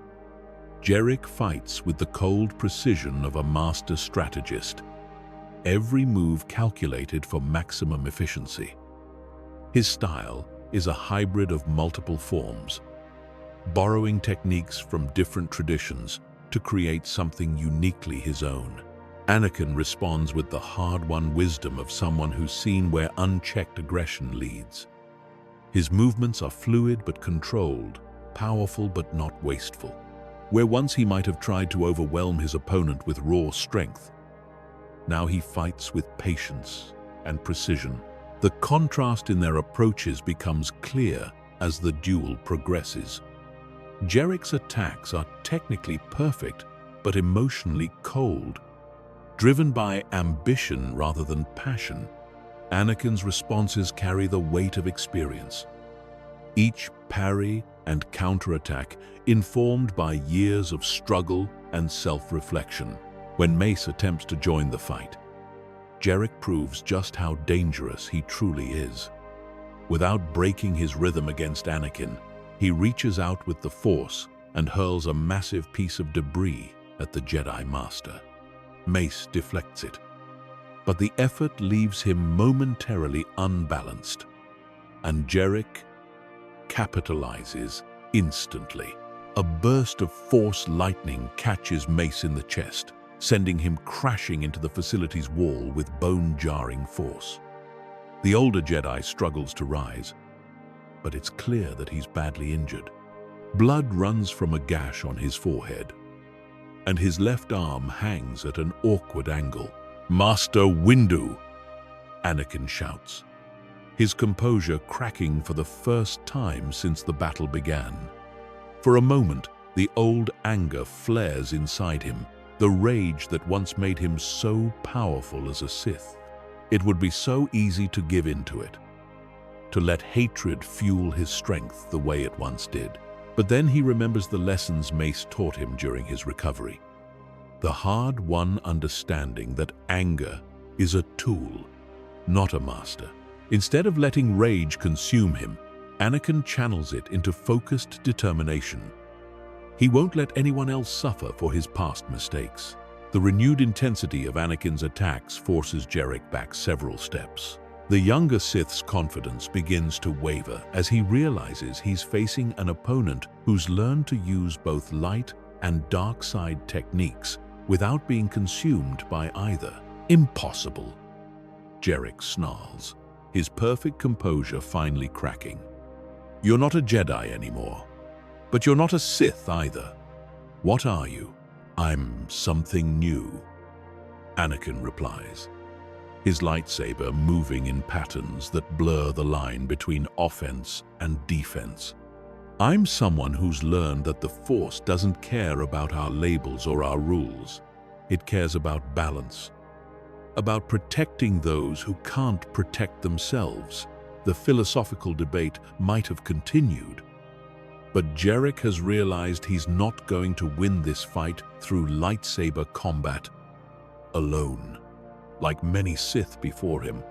Jarek fights with the cold precision of a master strategist, every move calculated for maximum efficiency. His style is a hybrid of multiple forms, borrowing techniques from different traditions to create something uniquely his own. Anakin responds with the hard-won wisdom of someone who's seen where unchecked aggression leads. His movements are fluid but controlled, powerful but not wasteful. Where once he might have tried to overwhelm his opponent with raw strength, now he fights with patience and precision. The contrast in their approaches becomes clear as the duel progresses. Jarek's attacks are technically perfect, but emotionally cold. Driven by ambition rather than passion, Anakin's responses carry the weight of experience. Each parry and counterattack informed by years of struggle and self-reflection. When Mace attempts to join the fight, Jarek proves just how dangerous he truly is. Without breaking his rhythm against Anakin, he reaches out with the Force and hurls a massive piece of debris at the Jedi Master. Mace deflects it, but the effort leaves him momentarily unbalanced, and Jarek capitalizes instantly. A burst of Force lightning catches Mace in the chest, sending him crashing into the facility's wall with bone-jarring force. The older Jedi struggles to rise, but it's clear that he's badly injured. Blood runs from a gash on his forehead, and his left arm hangs at an awkward angle. "Master Windu!" Anakin shouts, his composure cracking for the first time since the battle began. For a moment, the old anger flares inside him, the rage that once made him so powerful as a Sith. It would be so easy to give in to it, to let hatred fuel his strength the way it once did. But then he remembers the lessons Mace taught him during his recovery. The hard-won understanding that anger is a tool, not a master. Instead of letting rage consume him, Anakin channels it into focused determination. He won't let anyone else suffer for his past mistakes. The renewed intensity of Anakin's attacks forces Jarek back several steps. The younger Sith's confidence begins to waver as he realizes he's facing an opponent who's learned to use both light and dark side techniques without being consumed by either. "Impossible," Jarek snarls, his perfect composure finally cracking. "You're not a Jedi anymore, but you're not a Sith either. What are you?" "I'm something new," Anakin replies, his lightsaber moving in patterns that blur the line between offense and defense. "I'm someone who's learned that the Force doesn't care about our labels or our rules. It cares about balance, about protecting those who can't protect themselves." The philosophical debate might have continued, but Jarek has realized he's not going to win this fight through lightsaber combat alone. Like many Sith before him,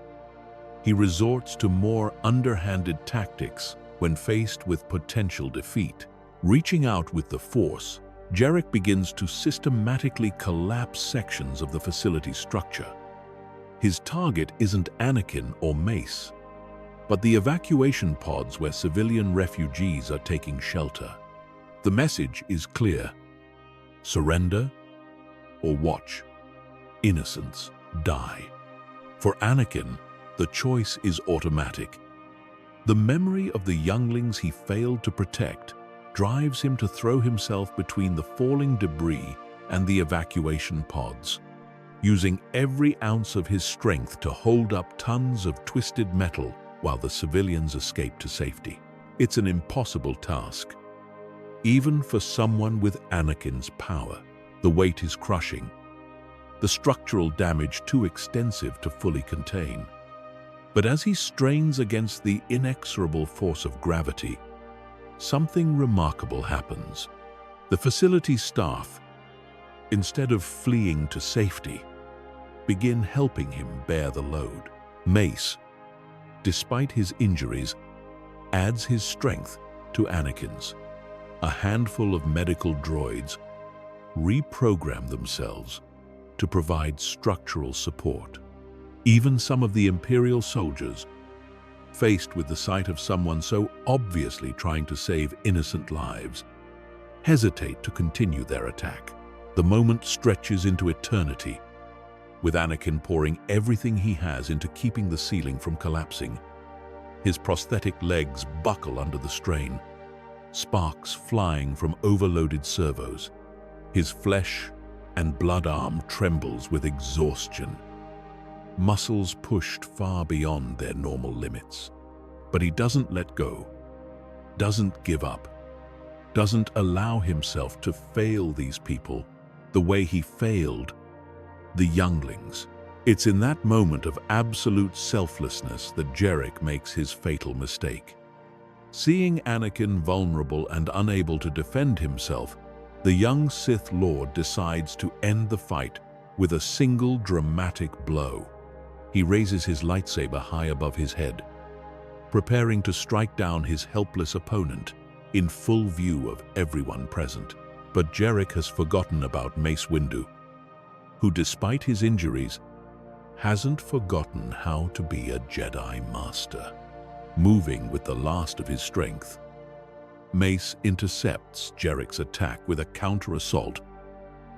he resorts to more underhanded tactics when faced with potential defeat. Reaching out with the Force, Jarek begins to systematically collapse sections of the facility's structure. His target isn't Anakin or Mace, but the evacuation pods where civilian refugees are taking shelter. The message is clear: surrender or watch innocents die. For Anakin, the choice is automatic. The memory of the younglings he failed to protect drives him to throw himself between the falling debris and the evacuation pods, using every ounce of his strength to hold up tons of twisted metal while the civilians escape to safety. It's an impossible task, even for someone with Anakin's power. The weight is crushing, the structural damage too extensive to fully contain. But as he strains against the inexorable force of gravity, something remarkable happens. The facility staff, instead of fleeing to safety, begin helping him bear the load. Mace, despite his injuries, adds his strength to Anakin's. A handful of medical droids reprogram themselves to provide structural support. Even some of the Imperial soldiers, faced with the sight of someone so obviously trying to save innocent lives, hesitate to continue their attack. The moment stretches into eternity, with Anakin pouring everything he has into keeping the ceiling from collapsing. His prosthetic legs buckle under the strain, sparks flying from overloaded servos. His flesh and blood arm trembles with exhaustion, muscles pushed far beyond their normal limits. But he doesn't let go, doesn't give up, doesn't allow himself to fail these people the way he failed the younglings. It's in that moment of absolute selflessness that Jarek makes his fatal mistake. Seeing Anakin vulnerable and unable to defend himself, the young Sith Lord decides to end the fight with a single dramatic blow. He raises his lightsaber high above his head, preparing to strike down his helpless opponent in full view of everyone present. But Jarek has forgotten about Mace Windu, who, despite his injuries, hasn't forgotten how to be a Jedi Master. Moving with the last of his strength, Mace intercepts Jarek's attack with a counter-assault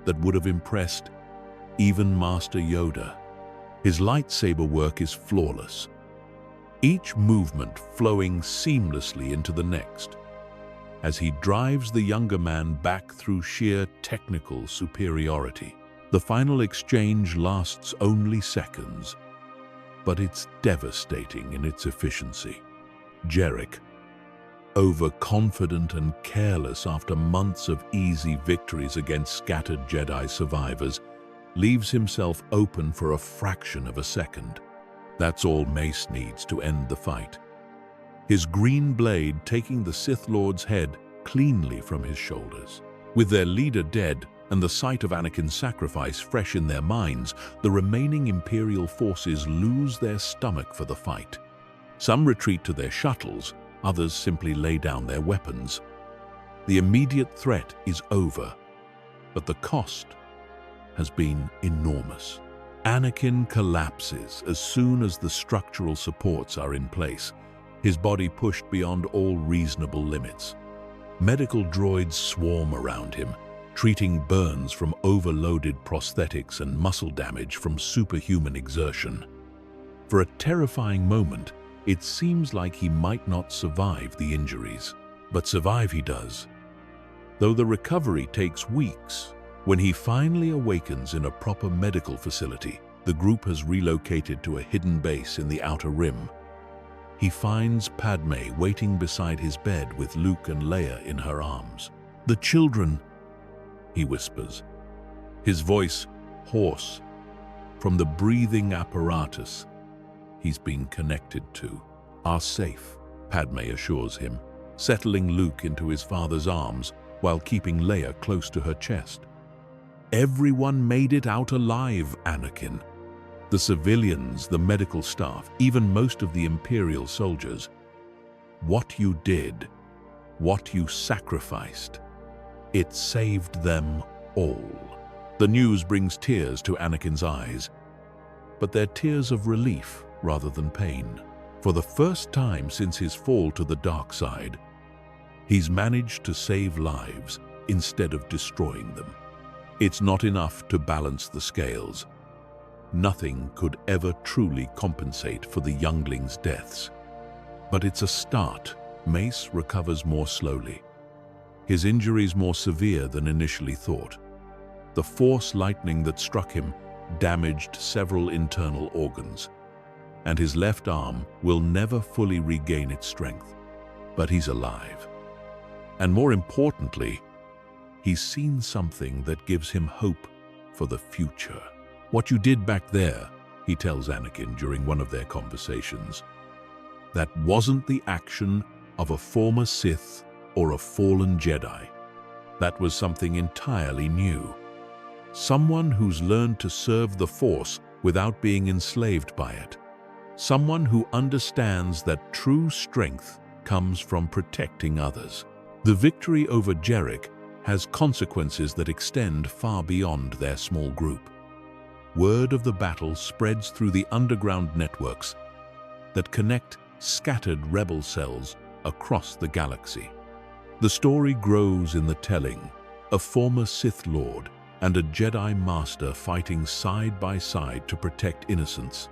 that would have impressed even Master Yoda. His lightsaber work is flawless, each movement flowing seamlessly into the next, as he drives the younger man back through sheer technical superiority. The final exchange lasts only seconds, but it's devastating in its efficiency. Jarek, overconfident and careless after months of easy victories against scattered Jedi survivors, leaves himself open for a fraction of a second. That's all Mace needs to end the fight. His green blade taking the Sith Lord's head cleanly from his shoulders. With their leader dead and the sight of Anakin's sacrifice fresh in their minds, the remaining Imperial forces lose their stomach for the fight. Some retreat to their shuttles, others simply lay down their weapons. The immediate threat is over, but the cost has been enormous. Anakin collapses as soon as the structural supports are in place, his body pushed beyond all reasonable limits. Medical droids swarm around him, treating burns from overloaded prosthetics and muscle damage from superhuman exertion. For a terrifying moment, it seems like he might not survive the injuries. But survive he does, though the recovery takes weeks. When he finally awakens in a proper medical facility, the group has relocated to a hidden base in the Outer Rim. He finds Padme waiting beside his bed with Luke and Leia in her arms. "The children," he whispers, his voice hoarse from the breathing apparatus he's been connected to, "are safe," Padme assures him, settling Luke into his father's arms while keeping Leia close to her chest. "Everyone made it out alive, Anakin. The civilians, the medical staff, even most of the Imperial soldiers. What you did, what you sacrificed, it saved them all." The news brings tears to Anakin's eyes, but they're tears of relief rather than pain. For the first time since his fall to the dark side, he's managed to save lives instead of destroying them. It's not enough to balance the scales. Nothing could ever truly compensate for the younglings' deaths. But it's a start. Mace recovers more slowly, his injuries more severe than initially thought. The Force lightning that struck him damaged several internal organs, and his left arm will never fully regain its strength. But he's alive. And more importantly, he's seen something that gives him hope for the future. "What you did back there," he tells Anakin during one of their conversations, "that wasn't the action of a former Sith or a fallen Jedi. That was something entirely new. Someone who's learned to serve the Force without being enslaved by it. Someone who understands that true strength comes from protecting others." The victory over Jarek has consequences that extend far beyond their small group. Word of the battle spreads through the underground networks that connect scattered rebel cells across the galaxy. The story grows in the telling, a former Sith Lord and a Jedi Master fighting side by side to protect innocents.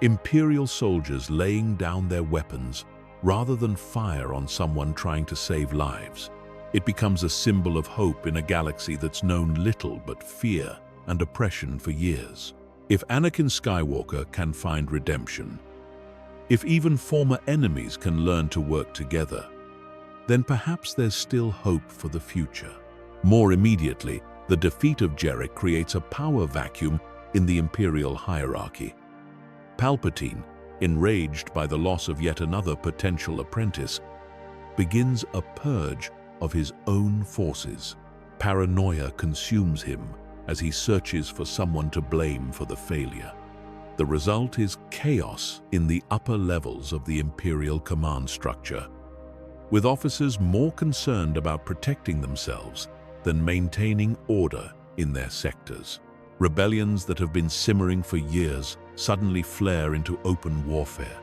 Imperial soldiers laying down their weapons rather than fire on someone trying to save lives. It becomes a symbol of hope in a galaxy that's known little but fear and oppression for years. If Anakin Skywalker can find redemption, if even former enemies can learn to work together, then perhaps there's still hope for the future. More immediately, the defeat of Jarek creates a power vacuum in the Imperial hierarchy. Palpatine, enraged by the loss of yet another potential apprentice, begins a purge of his own forces. Paranoia consumes him as he searches for someone to blame for the failure. The result is chaos in the upper levels of the Imperial command structure, with officers more concerned about protecting themselves than maintaining order in their sectors. Rebellions that have been simmering for years suddenly flare into open warfare.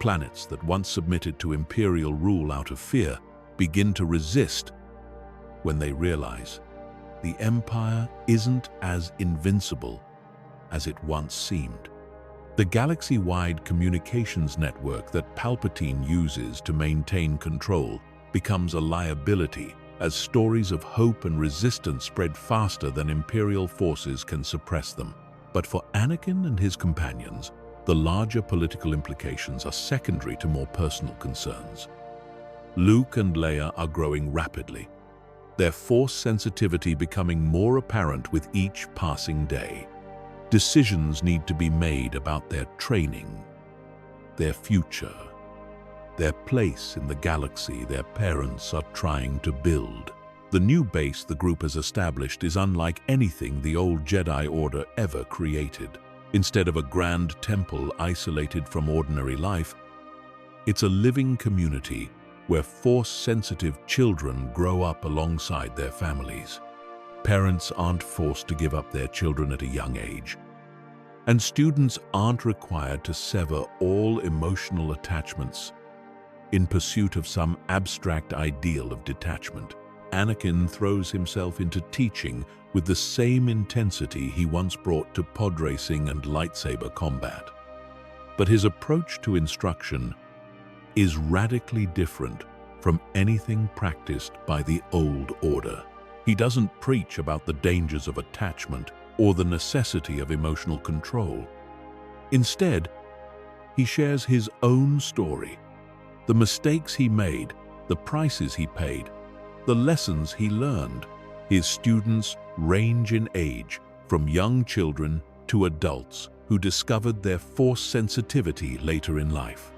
Planets that once submitted to Imperial rule out of fear begin to resist when they realize the Empire isn't as invincible as it once seemed. The galaxy-wide communications network that Palpatine uses to maintain control becomes a liability as stories of hope and resistance spread faster than Imperial forces can suppress them. But for Anakin and his companions, the larger political implications are secondary to more personal concerns. Luke and Leia are growing rapidly, their Force sensitivity becoming more apparent with each passing day. Decisions need to be made about their training, their future, their place in the galaxy their parents are trying to build. The new base the group has established is unlike anything the old Jedi Order ever created. Instead of a grand temple isolated from ordinary life, it's a living community where Force-sensitive children grow up alongside their families. Parents aren't forced to give up their children at a young age, and students aren't required to sever all emotional attachments in pursuit of some abstract ideal of detachment. Anakin throws himself into teaching with the same intensity he once brought to pod racing and lightsaber combat. But his approach to instruction is radically different from anything practiced by the old order. He doesn't preach about the dangers of attachment or the necessity of emotional control. Instead, he shares his own story, the mistakes he made, the prices he paid, the lessons he learned. His students range in age, from young children to adults who discovered their Force sensitivity later in life.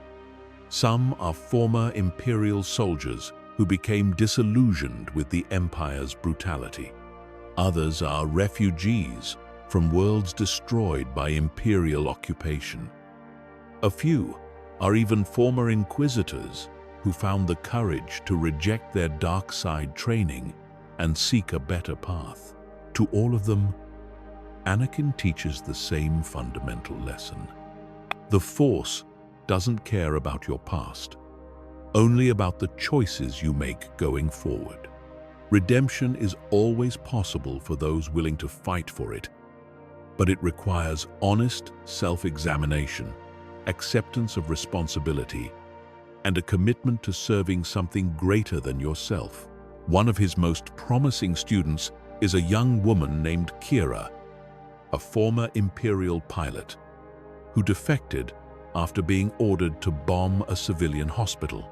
Some are former Imperial soldiers who became disillusioned with the Empire's brutality. Others are refugees from worlds destroyed by Imperial occupation. A few are even former Inquisitors who found the courage to reject their dark side training and seek a better path. To all of them, Anakin teaches the same fundamental lesson. The Force doesn't care about your past, only about the choices you make going forward. Redemption is always possible for those willing to fight for it, but it requires honest self-examination, acceptance of responsibility, and a commitment to serving something greater than yourself. One of his most promising students is a young woman named Kira, a former Imperial pilot who defected after being ordered to bomb a civilian hospital.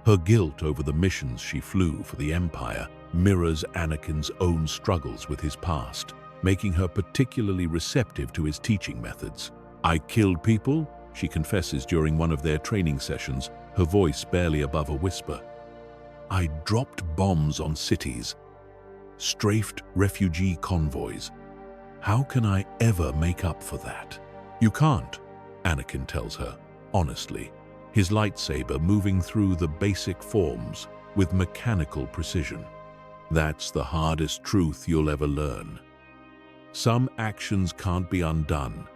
Her guilt over the missions she flew for the Empire mirrors Anakin's own struggles with his past, making her particularly receptive to his teaching methods. "I killed people," she confesses during one of their training sessions, her voice barely above a whisper. "I dropped bombs on cities, strafed refugee convoys. How can I ever make up for that?" "You can't," Anakin tells her, honestly, his lightsaber moving through the basic forms with mechanical precision. "That's the hardest truth you'll ever learn. Some actions can't be undone.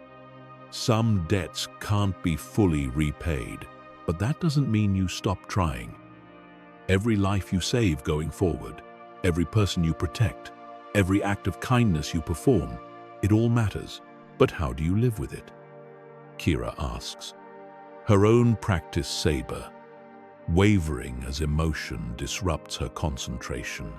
Some debts can't be fully repaid, but that doesn't mean you stop trying. Every life you save going forward, every person you protect, every act of kindness you perform, it all matters. But how do you live with it?" Kira asks, her own practice saber wavering as emotion disrupts her concentration.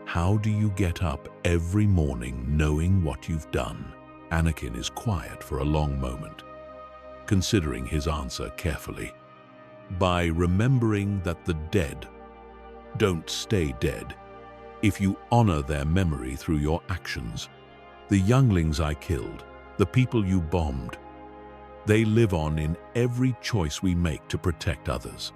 "How do you get up every morning knowing what you've done?" Anakin is quiet for a long moment, considering his answer carefully. "By remembering that the dead don't stay dead if you honor their memory through your actions. The younglings I killed, the people you bombed, they live on in every choice we make to protect others.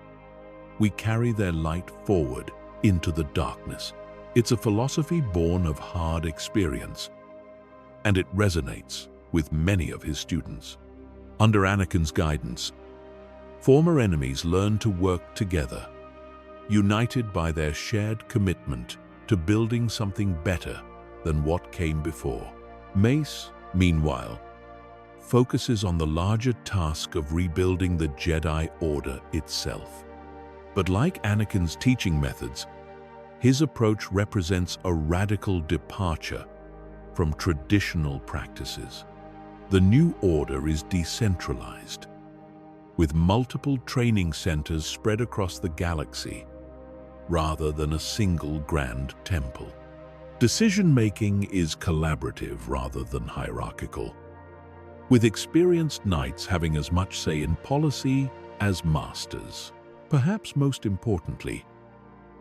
We carry their light forward into the darkness." It's a philosophy born of hard experience, and it resonates with many of his students. Under Anakin's guidance, former enemies learn to work together, united by their shared commitment to building something better than what came before. Mace, meanwhile, focuses on the larger task of rebuilding the Jedi Order itself. But like Anakin's teaching methods, his approach represents a radical departure from traditional practices. The new order is decentralized, with multiple training centers spread across the galaxy, rather than a single grand temple. Decision-making is collaborative rather than hierarchical, with experienced knights having as much say in policy as masters. Perhaps most importantly,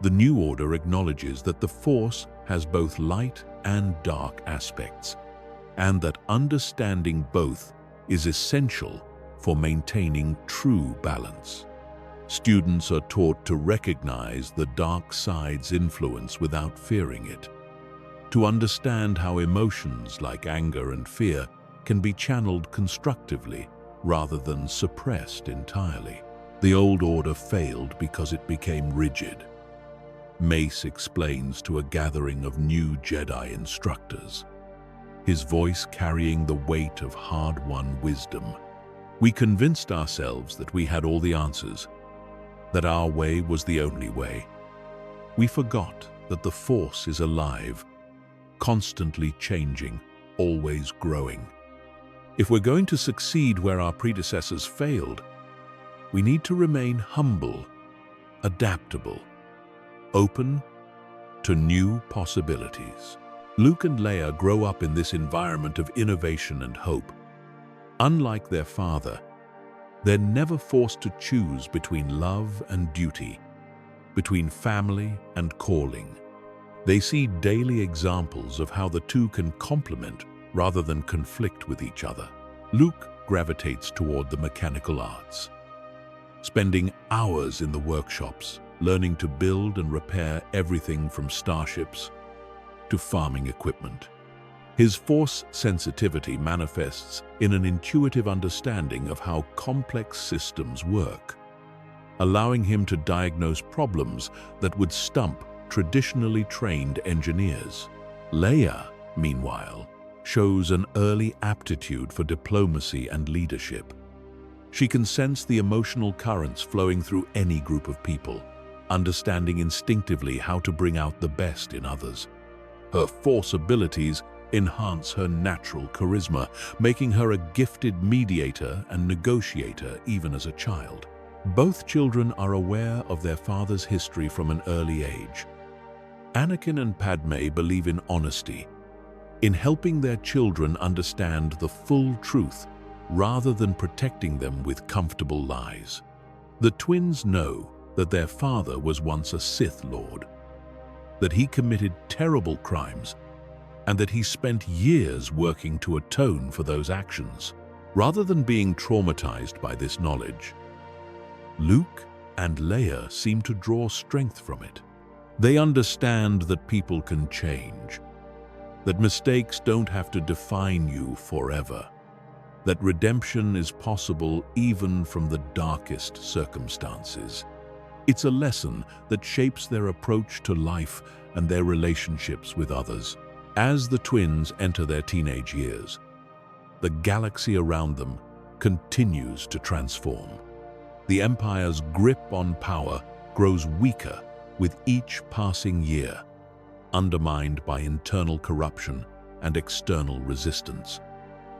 the new order acknowledges that the Force has both light and dark aspects, and that understanding both is essential for maintaining true balance. Students are taught to recognize the dark side's influence without fearing it, to understand how emotions like anger and fear can be channeled constructively rather than suppressed entirely. The old order failed because it became rigid. Mace explains to a gathering of new Jedi instructors, his voice carrying the weight of hard-won wisdom. "We convinced ourselves that we had all the answers, that our way was the only way. We forgot that the Force is alive, constantly changing, always growing. If we're going to succeed where our predecessors failed, we need to remain humble, adaptable, open to new possibilities." Luke and Leia grow up in this environment of innovation and hope. Unlike their father, they're never forced to choose between love and duty, between family and calling. They see daily examples of how the two can complement rather than conflict with each other. Luke gravitates toward the mechanical arts, spending hours in the workshops, learning to build and repair everything from starships to farming equipment. His Force sensitivity manifests in an intuitive understanding of how complex systems work, allowing him to diagnose problems that would stump traditionally trained engineers. Leia, meanwhile, shows an early aptitude for diplomacy and leadership. She can sense the emotional currents flowing through any group of people, understanding instinctively how to bring out the best in others. Her Force abilities enhance her natural charisma, making her a gifted mediator and negotiator even as a child. Both children are aware of their father's history from an early age, Anakin and Padme believe in honesty, in helping their children understand the full truth rather than protecting them with comfortable lies. The twins know that their father was once a Sith Lord, that he committed terrible crimes, and that he spent years working to atone for those actions. Rather than being traumatized by this knowledge, Luke and Leia seem to draw strength from it. They understand that people can change, that mistakes don't have to define you forever, that redemption is possible even from the darkest circumstances. It's a lesson that shapes their approach to life and their relationships with others. As the twins enter their teenage years, the galaxy around them continues to transform. The Empire's grip on power grows weaker with each passing year, undermined by internal corruption and external resistance.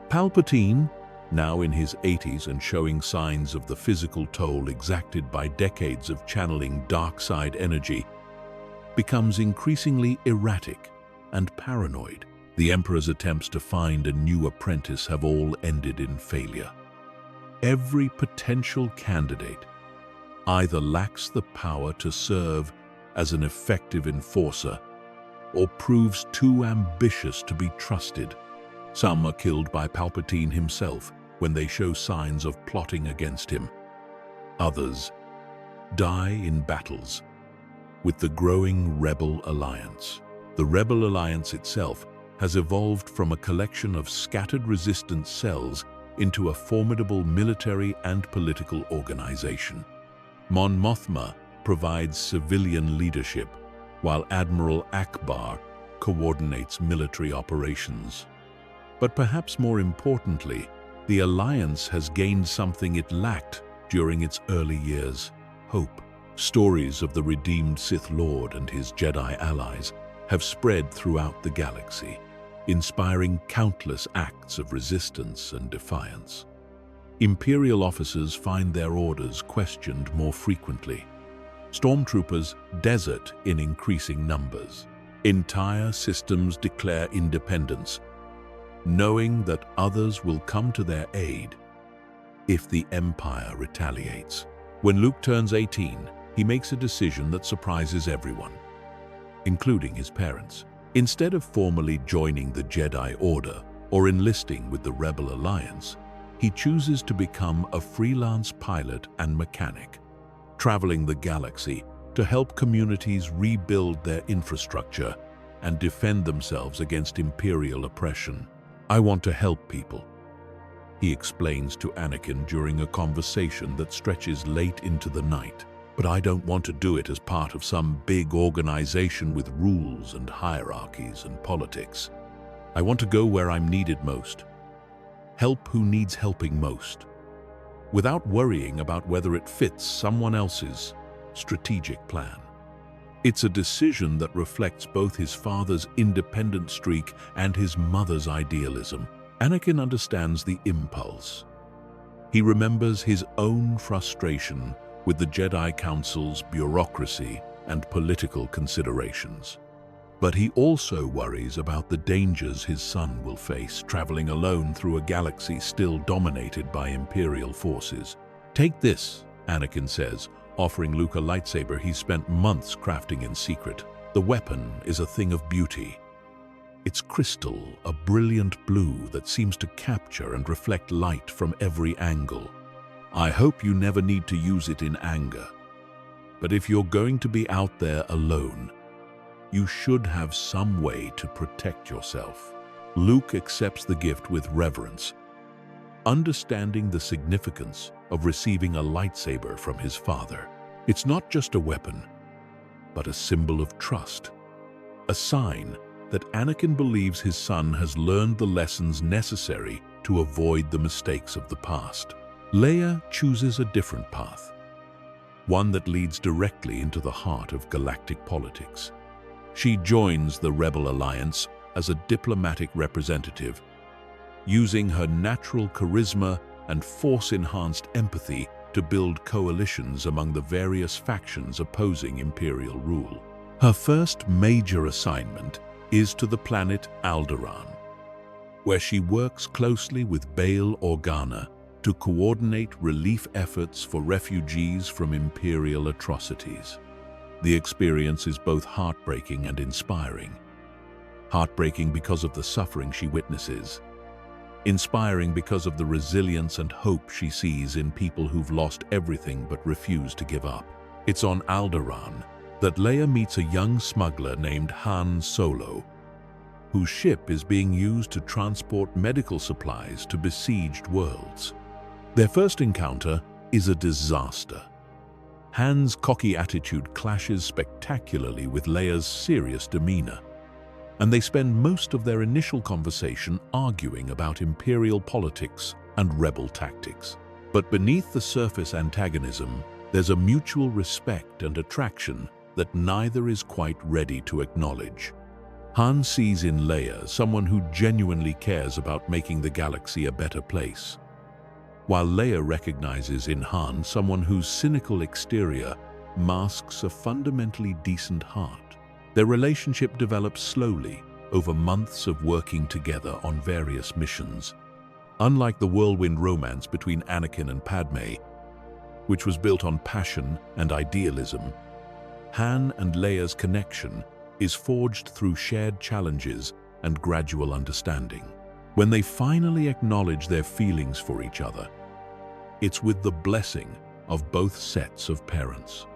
Palpatine, now in his 80s and showing signs of the physical toll exacted by decades of channeling dark side energy, becomes increasingly erratic and paranoid. The Emperor's attempts to find a new apprentice have all ended in failure. Every potential candidate either lacks the power to serve as an effective enforcer or proves too ambitious to be trusted. Some are killed by Palpatine himself when they show signs of plotting against him. Others die in battles with the growing Rebel Alliance. The Rebel Alliance itself has evolved from a collection of scattered resistance cells into a formidable military and political organization. Mon Mothma provides civilian leadership, while Admiral Akbar coordinates military operations. But perhaps more importantly, the Alliance has gained something it lacked during its early years: hope. Stories of the redeemed Sith Lord and his Jedi allies have spread throughout the galaxy, inspiring countless acts of resistance and defiance. Imperial officers find their orders questioned more frequently. Stormtroopers desert in increasing numbers. Entire systems declare independence, knowing that others will come to their aid if the Empire retaliates. When Luke turns 18, he makes a decision that surprises everyone, including his parents. Instead of formally joining the Jedi Order or enlisting with the Rebel Alliance, he chooses to become a freelance pilot and mechanic, traveling the galaxy to help communities rebuild their infrastructure and defend themselves against Imperial oppression. "I want to help people," he explains to Anakin during a conversation that stretches late into the night. "But I don't want to do it as part of some big organization with rules and hierarchies and politics. I want to go where I'm needed most. Help who needs helping most, without worrying about whether it fits someone else's strategic plan." It's a decision that reflects both his father's independent streak and his mother's idealism. Anakin understands the impulse. He remembers his own frustration with the Jedi Council's bureaucracy and political considerations. But he also worries about the dangers his son will face traveling alone through a galaxy still dominated by Imperial forces. "Take this," Anakin says, offering Luke a lightsaber he's spent months crafting in secret. The weapon is a thing of beauty. It's crystal, a brilliant blue that seems to capture and reflect light from every angle. I hope you never need to use it in anger. But if you're going to be out there alone, you should have some way to protect yourself." Luke accepts the gift with reverence, understanding the significance of receiving a lightsaber from his father. It's not just a weapon, but a symbol of trust, a sign that Anakin believes his son has learned the lessons necessary to avoid the mistakes of the past. Leia chooses a different path, one that leads directly into the heart of galactic politics. She joins the Rebel Alliance as a diplomatic representative, using her natural charisma and force-enhanced empathy to build coalitions among the various factions opposing Imperial rule. Her first major assignment is to the planet Alderaan, where she works closely with Bail Organa to coordinate relief efforts for refugees from Imperial atrocities. The experience is both heartbreaking and inspiring. Heartbreaking because of the suffering she witnesses. Inspiring because of the resilience and hope she sees in people who've lost everything but refuse to give up. It's on Alderaan that Leia meets a young smuggler named Han Solo, whose ship is being used to transport medical supplies to besieged worlds. Their first encounter is a disaster. Han's cocky attitude clashes spectacularly with Leia's serious demeanor, and they spend most of their initial conversation arguing about Imperial politics and rebel tactics. But beneath the surface antagonism, there's a mutual respect and attraction that neither is quite ready to acknowledge. Han sees in Leia someone who genuinely cares about making the galaxy a better place, while Leia recognizes in Han someone whose cynical exterior masks a fundamentally decent heart. Their relationship develops slowly over months of working together on various missions. Unlike the whirlwind romance between Anakin and Padme, which was built on passion and idealism, Han and Leia's connection is forged through shared challenges and gradual understanding. When they finally acknowledge their feelings for each other, it's with the blessing of both sets of parents.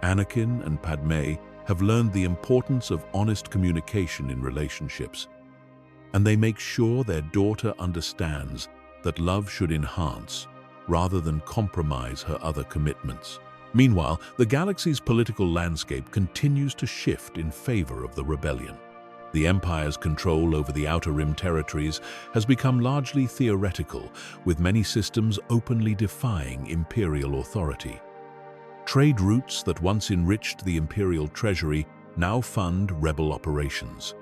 Anakin and Padme have learned the importance of honest communication in relationships, and they make sure their daughter understands that love should enhance rather than compromise her other commitments. Meanwhile, the galaxy's political landscape continues to shift in favor of the rebellion. The Empire's control over the Outer Rim territories has become largely theoretical, with many systems openly defying Imperial authority. Trade routes that once enriched the Imperial treasury now fund rebel operations.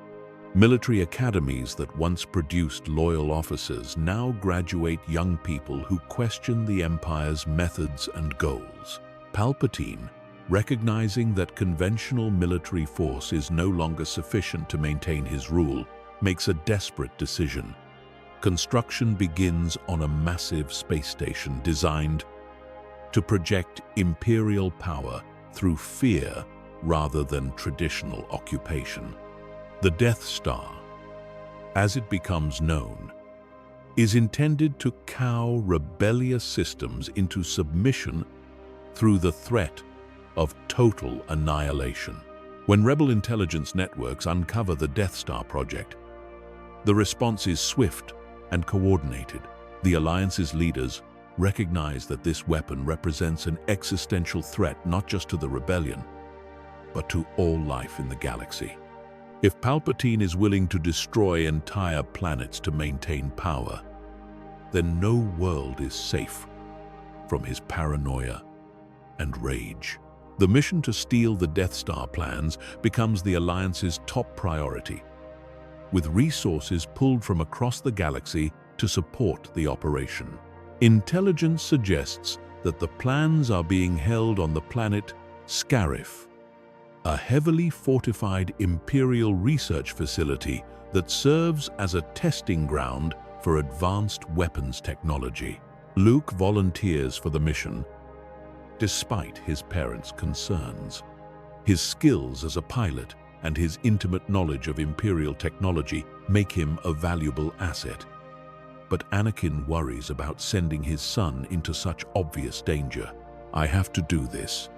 Military academies that once produced loyal officers now graduate young people who question the Empire's methods and goals. Palpatine, recognizing that conventional military force is no longer sufficient to maintain his rule, makes a desperate decision. Construction begins on a massive space station designed to project Imperial power through fear rather than traditional occupation. The Death Star, as it becomes known, is intended to cow rebellious systems into submission through the threat of total annihilation. When rebel intelligence networks uncover the Death Star project, the response is swift and coordinated. The Alliance's leaders recognize that this weapon represents an existential threat not just to the rebellion, but to all life in the galaxy. If Palpatine is willing to destroy entire planets to maintain power, then no world is safe from his paranoia and rage. The mission to steal the Death Star plans becomes the Alliance's top priority, with resources pulled from across the galaxy to support the operation. Intelligence suggests that the plans are being held on the planet Scarif, a heavily fortified Imperial research facility that serves as a testing ground for advanced weapons technology. Luke volunteers for the mission, despite his parents' concerns. His skills as a pilot and his intimate knowledge of Imperial technology make him a valuable asset. But Anakin worries about sending his son into such obvious danger. "I have to do this,"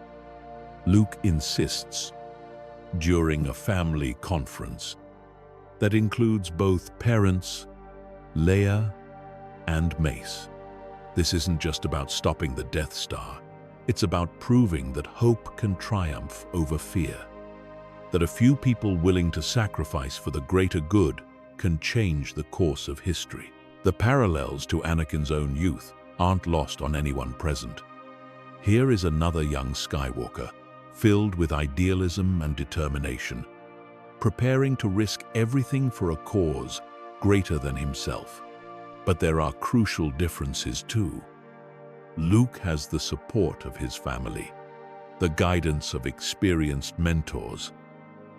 Luke insists during a family conference that includes both parents, Leia and Mace. This isn't just about stopping the Death Star. It's about proving that hope can triumph over fear, that a few people willing to sacrifice for the greater good can change the course of history. The parallels to Anakin's own youth aren't lost on anyone present. Here is another young Skywalker, filled with idealism and determination, preparing to risk everything for a cause greater than himself. But there are crucial differences too. Luke has the support of his family, the guidance of experienced mentors,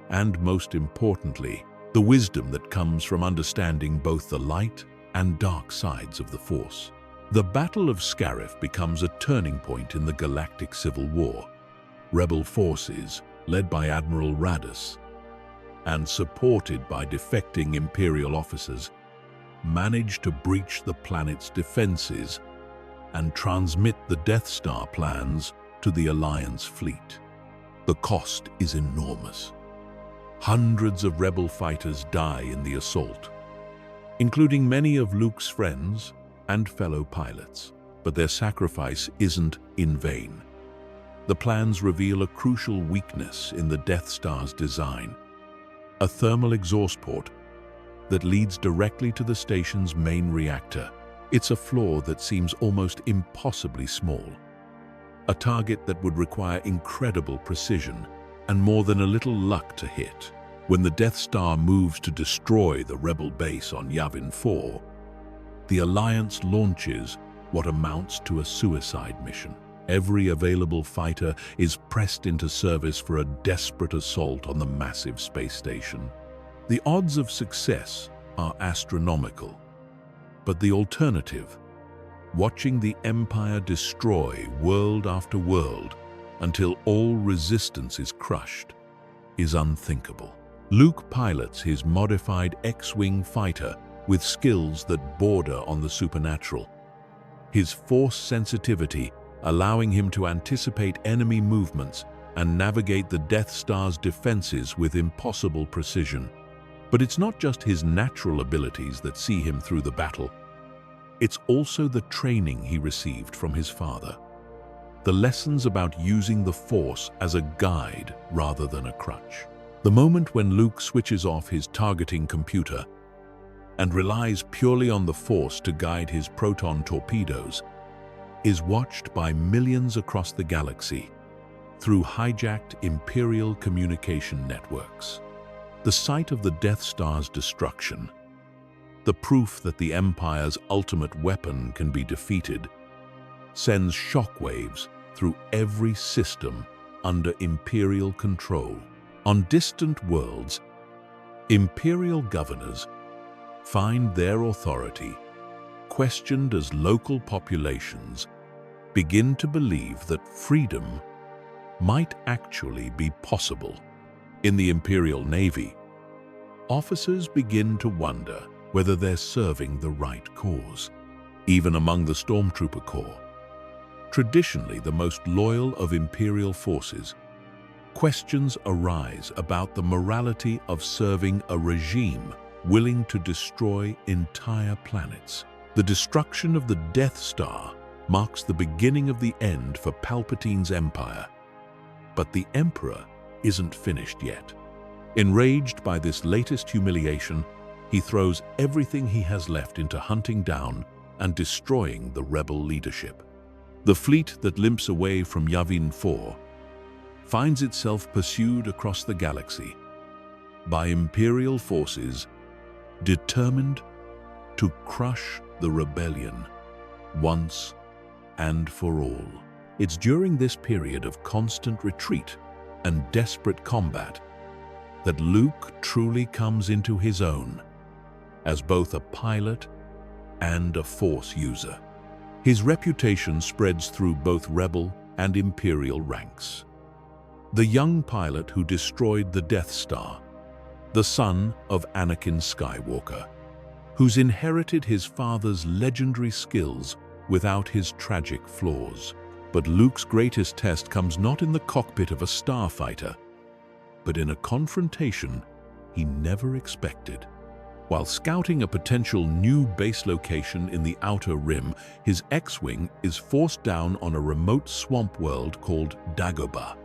and most importantly, the wisdom that comes from understanding both the light and dark sides of the Force. The Battle of Scarif becomes a turning point in the galactic civil war. Rebel forces, led by Admiral Raddus and supported by defecting Imperial officers, manage to breach the planet's defenses and transmit the Death Star plans to the Alliance fleet. The cost is enormous. Hundreds of Rebel fighters die in the assault, including many of Luke's friends and fellow pilots. But their sacrifice isn't in vain. The plans reveal a crucial weakness in the Death Star's design: a thermal exhaust port that leads directly to the station's main reactor. It's a flaw that seems almost impossibly small, a target that would require incredible precision and more than a little luck to hit. When the Death Star moves to destroy the Rebel base on Yavin 4, the Alliance launches what amounts to a suicide mission. Every available fighter is pressed into service for a desperate assault on the massive space station. The odds of success are astronomical, but the alternative, watching the Empire destroy world after world until all resistance is crushed, is unthinkable. Luke pilots his modified X-Wing fighter with skills that border on the supernatural, his Force sensitivity allowing him to anticipate enemy movements and navigate the Death Star's defenses with impossible precision. But it's not just his natural abilities that see him through the battle. It's also the training he received from his father. The lessons about using the Force as a guide rather than a crutch. The moment when Luke switches off his targeting computer and relies purely on the Force to guide his proton torpedoes is watched by millions across the galaxy through hijacked Imperial communication networks. The sight of the Death Star's destruction, the proof that the Empire's ultimate weapon can be defeated, sends shockwaves through every system under Imperial control. On distant worlds, Imperial governors find their authority questioned as local populations begin to believe that freedom might actually be possible. In the Imperial Navy, officers begin to wonder whether they're serving the right cause. Even among the Stormtrooper Corps, traditionally the most loyal of Imperial forces, questions arise about the morality of serving a regime willing to destroy entire planets. The destruction of the Death Star marks the beginning of the end for Palpatine's empire. But the Emperor isn't finished yet. Enraged by this latest humiliation, he throws everything he has left into hunting down and destroying the rebel leadership. The fleet that limps away from Yavin 4 finds itself pursued across the galaxy by Imperial forces determined to crush the rebellion once and for all. It's during this period of constant retreat and desperate combat that Luke truly comes into his own as both a pilot and a Force user. His reputation spreads through both Rebel and Imperial ranks. The young pilot who destroyed the Death Star, the son of Anakin Skywalker, who's inherited his father's legendary skills without his tragic flaws. But Luke's greatest test comes not in the cockpit of a starfighter, but in a confrontation he never expected. While scouting a potential new base location in the Outer Rim, his X-Wing is forced down on a remote swamp world called Dagobah.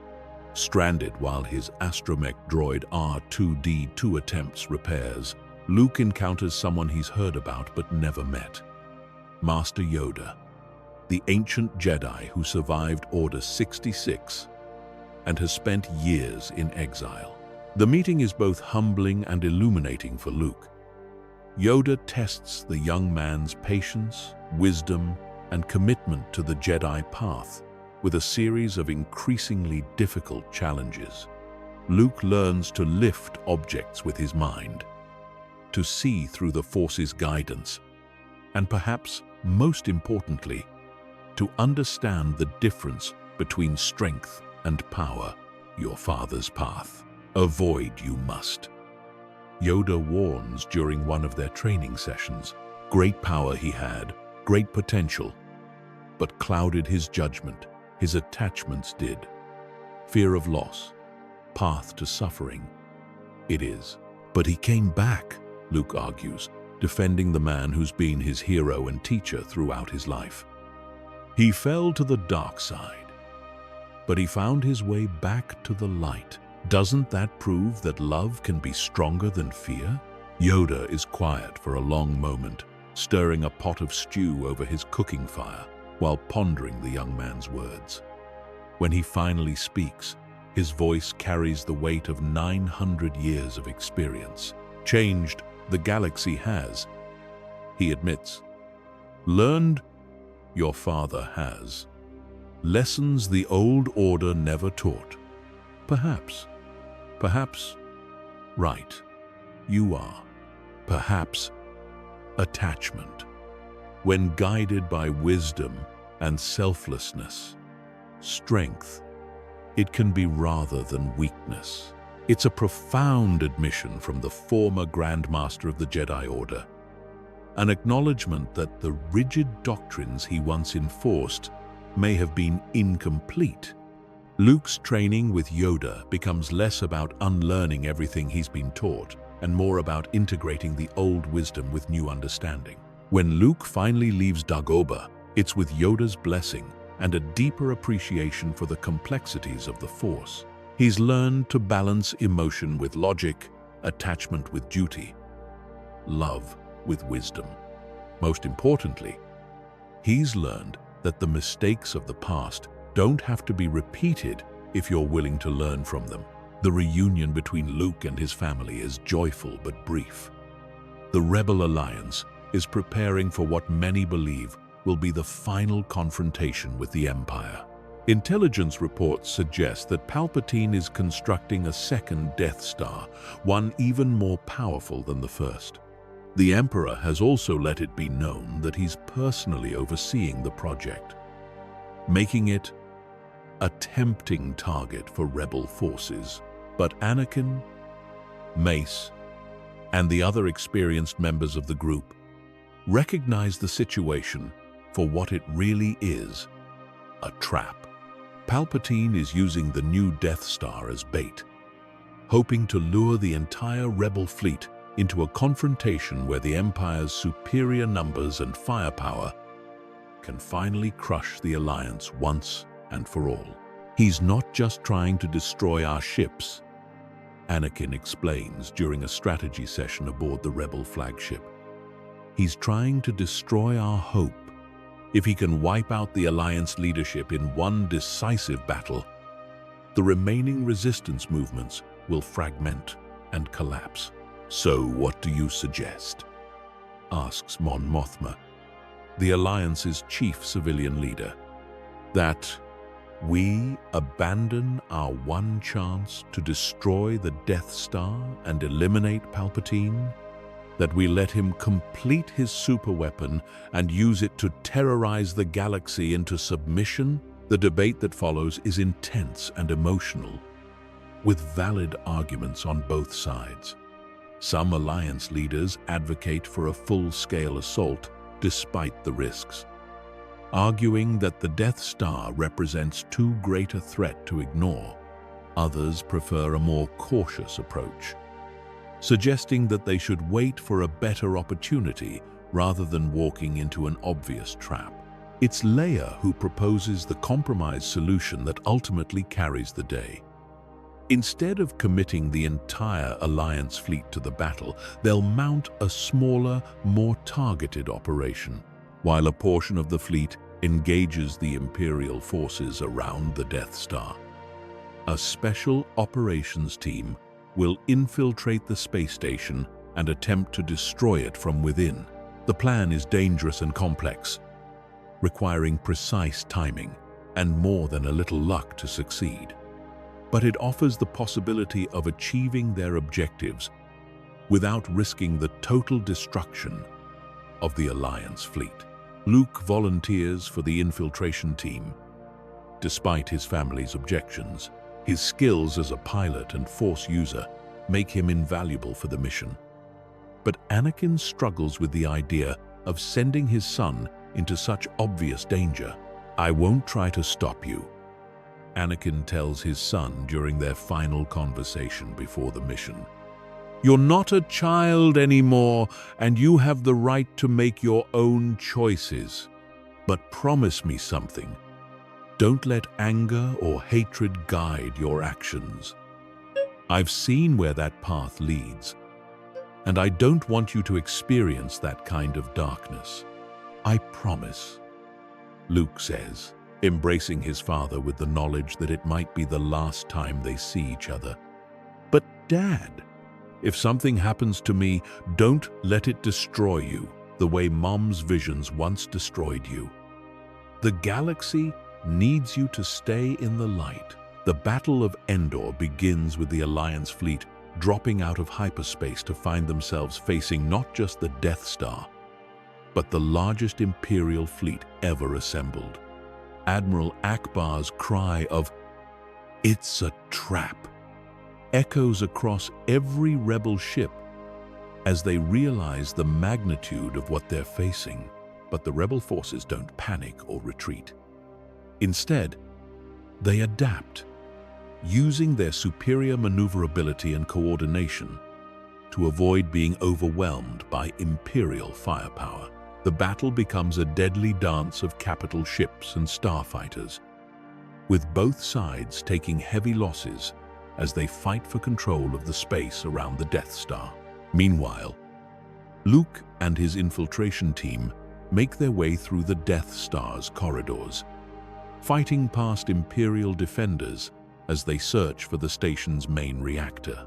Stranded while his astromech droid R2-D2 attempts repairs, Luke encounters someone he's heard about but never met: Master Yoda, the ancient Jedi who survived Order 66 and has spent years in exile. The meeting is both humbling and illuminating for Luke. Yoda tests the young man's patience, wisdom, and commitment to the Jedi path with a series of increasingly difficult challenges. Luke learns to lift objects with his mind, to see through the Force's guidance, and perhaps most importantly, to understand the difference between strength and power, your father's path. Avoid you must. Yoda warns during one of their training sessions. Great power he had, great potential, but clouded his judgment, his attachments did. Fear of loss, path to suffering. It is. But he came back, Luke argues, defending the man who's been his hero and teacher throughout his life. He fell to the dark side, but he found his way back to the light. Doesn't that prove that love can be stronger than fear? Yoda is quiet for a long moment, stirring a pot of stew over his cooking fire while pondering the young man's words. When he finally speaks, his voice carries the weight of 900 years of experience. Changed the galaxy has, he admits. Learned, your father has. Lessons the old order never taught. Perhaps, right, you are. Perhaps, attachment. When guided by wisdom and selflessness, strength, it can be rather than weakness. It's a profound admission from the former Grand Master of the Jedi Order, an acknowledgement that the rigid doctrines he once enforced may have been incomplete. Luke's training with Yoda becomes less about unlearning everything he's been taught and more about integrating the old wisdom with new understanding. When Luke finally leaves Dagobah, it's with Yoda's blessing and a deeper appreciation for the complexities of the Force. He's learned to balance emotion with logic, attachment with duty, love with wisdom. Most importantly, he's learned that the mistakes of the past don't have to be repeated if you're willing to learn from them. The reunion between Luke and his family is joyful but brief. The Rebel Alliance is preparing for what many believe will be the final confrontation with the Empire. Intelligence reports suggest that Palpatine is constructing a second Death Star, one even more powerful than the first. The Emperor has also let it be known that he's personally overseeing the project, making it a tempting target for rebel forces. But Anakin, Mace, and the other experienced members of the group recognize the situation for what it really is, a trap. Palpatine is using the new Death Star as bait, hoping to lure the entire rebel fleet into a confrontation where the Empire's superior numbers and firepower can finally crush the Alliance once and for all. He's not just trying to destroy our ships, Anakin explains during a strategy session aboard the rebel flagship. He's trying to destroy our hope. If he can wipe out the Alliance leadership in one decisive battle, the remaining resistance movements will fragment and collapse. So what do you suggest? Asks Mon Mothma, the Alliance's chief civilian leader. That we abandon our one chance to destroy the Death Star and eliminate Palpatine? That we let him complete his superweapon and use it to terrorize the galaxy into submission? The debate that follows is intense and emotional, with valid arguments on both sides. Some Alliance leaders advocate for a full-scale assault despite the risks, arguing that the Death Star represents too great a threat to ignore. Others prefer a more cautious approach, suggesting that they should wait for a better opportunity rather than walking into an obvious trap. It's Leia who proposes the compromise solution that ultimately carries the day. Instead of committing the entire Alliance fleet to the battle, they'll mount a smaller, more targeted operation, while a portion of the fleet engages the Imperial forces around the Death Star. A special operations team will infiltrate the space station and attempt to destroy it from within. The plan is dangerous and complex, requiring precise timing and more than a little luck to succeed. but it offers the possibility of achieving their objectives without risking the total destruction of the Alliance fleet. Luke volunteers for the infiltration team. Despite his family's objections, his skills as a pilot and Force user make him invaluable for the mission. But Anakin struggles with the idea of sending his son into such obvious danger. "I won't try to stop you," Anakin tells his son during their final conversation before the mission. "You're not a child anymore, and you have the right to make your own choices. But promise me something. Don't let anger or hatred guide your actions. I've seen where that path leads, and I don't want you to experience that kind of darkness. I promise," Luke says, embracing his father with the knowledge that it might be the last time they see each other. "But Dad, if something happens to me, don't let it destroy you the way Mom's visions once destroyed you. The galaxy needs you to stay in the light." The Battle of Endor begins with the Alliance fleet dropping out of hyperspace to find themselves facing not just the Death Star, but the largest Imperial fleet ever assembled. Admiral Akbar's cry of "It's a trap" echoes across every rebel ship as they realize the magnitude of what they're facing. But the rebel forces don't panic or retreat. Instead, they adapt, using their superior maneuverability and coordination to avoid being overwhelmed by Imperial firepower. The battle becomes a deadly dance of capital ships and starfighters, with both sides taking heavy losses as they fight for control of the space around the Death Star. Meanwhile, Luke and his infiltration team make their way through the Death Star's corridors, fighting past Imperial defenders as they search for the station's main reactor.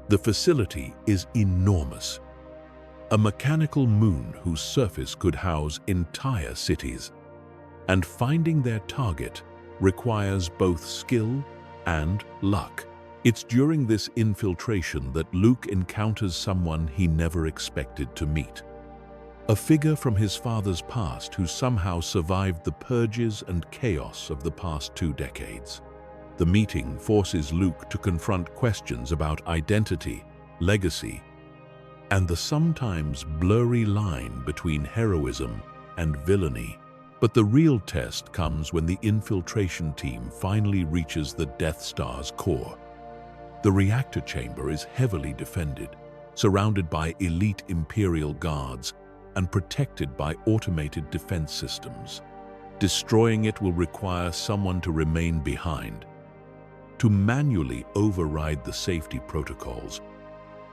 The facility is enormous, a mechanical moon whose surface could house entire cities, and finding their target requires both skill and luck. It's during this infiltration that Luke encounters someone he never expected to meet. A figure from his father's past who somehow survived the purges and chaos of the past 2 decades. The meeting forces Luke to confront questions about identity, legacy, and the sometimes blurry line between heroism and villainy. But the real test comes when the infiltration team finally reaches the Death Star's core. The reactor chamber is heavily defended, surrounded by elite Imperial guards and protected by automated defense systems. Destroying it will require someone to remain behind, to manually override the safety protocols,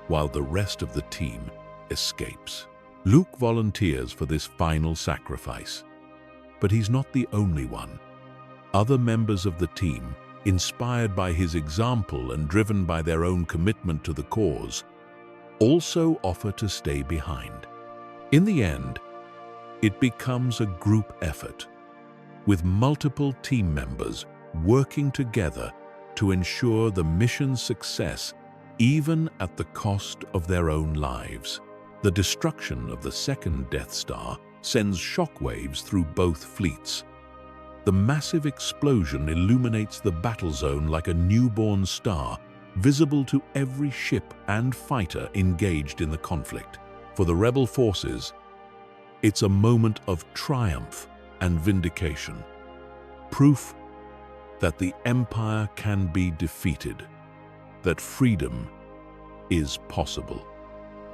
while the rest of the team escapes. Luke volunteers for this final sacrifice, but he's not the only one. Other members of the team, inspired by his example and driven by their own commitment to the cause, also offer to stay behind. In the end, it becomes a group effort, with multiple team members working together to ensure the mission's success, even at the cost of their own lives. The destruction of the second Death Star sends shockwaves through both fleets. The massive explosion illuminates the battle zone like a newborn star, visible to every ship and fighter engaged in the conflict. For the rebel forces, it's a moment of triumph and vindication. Proof that the Empire can be defeated, that freedom is possible.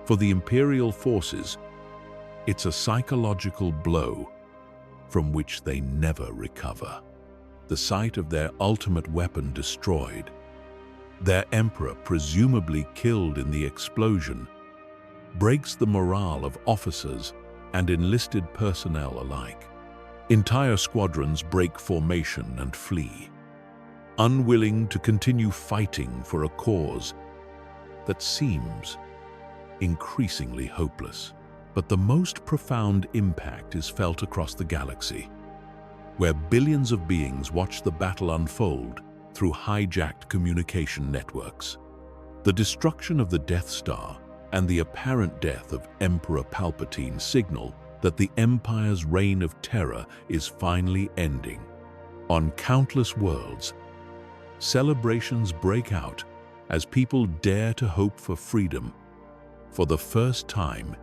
For the Imperial forces, it's a psychological blow from which they never recover. The sight of their ultimate weapon destroyed, their Emperor presumably killed in the explosion, breaks the morale of officers and enlisted personnel alike. Entire squadrons break formation and flee, unwilling to continue fighting for a cause that seems increasingly hopeless. But the most profound impact is felt across the galaxy, where billions of beings watch the battle unfold through hijacked communication networks. The destruction of the Death Star and the apparent death of Emperor Palpatine signal that the Empire's reign of terror is finally ending. On countless worlds, celebrations break out as people dare to hope for freedom for the first time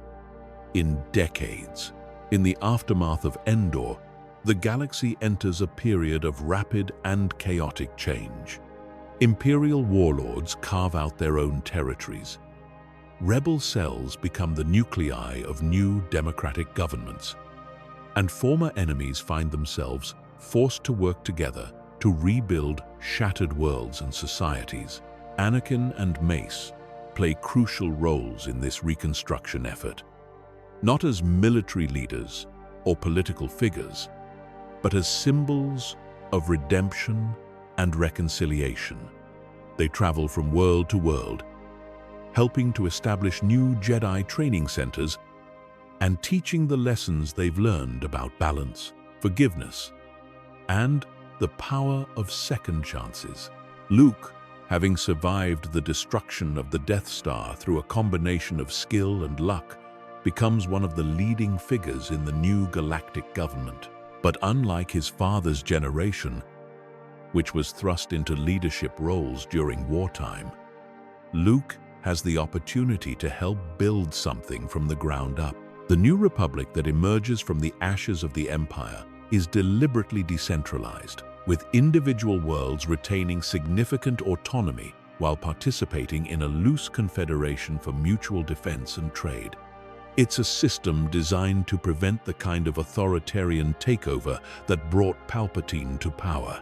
in decades. In the aftermath of Endor, the galaxy enters a period of rapid and chaotic change. Imperial warlords carve out their own territories. Rebel cells become the nuclei of new democratic governments, and former enemies find themselves forced to work together to rebuild shattered worlds and societies. Anakin and Mace play crucial roles in this reconstruction effort, not as military leaders or political figures, but as symbols of redemption and reconciliation. They travel from world to world, helping to establish new Jedi training centers and teaching the lessons they've learned about balance, forgiveness, and the power of second chances. Luke, having survived the destruction of the Death Star through a combination of skill and luck, becomes one of the leading figures in the new galactic government. But unlike his father's generation, which was thrust into leadership roles during wartime, Luke has the opportunity to help build something from the ground up. The new republic that emerges from the ashes of the Empire is deliberately decentralized, with individual worlds retaining significant autonomy while participating in a loose confederation for mutual defense and trade. It's a system designed to prevent the kind of authoritarian takeover that brought Palpatine to power.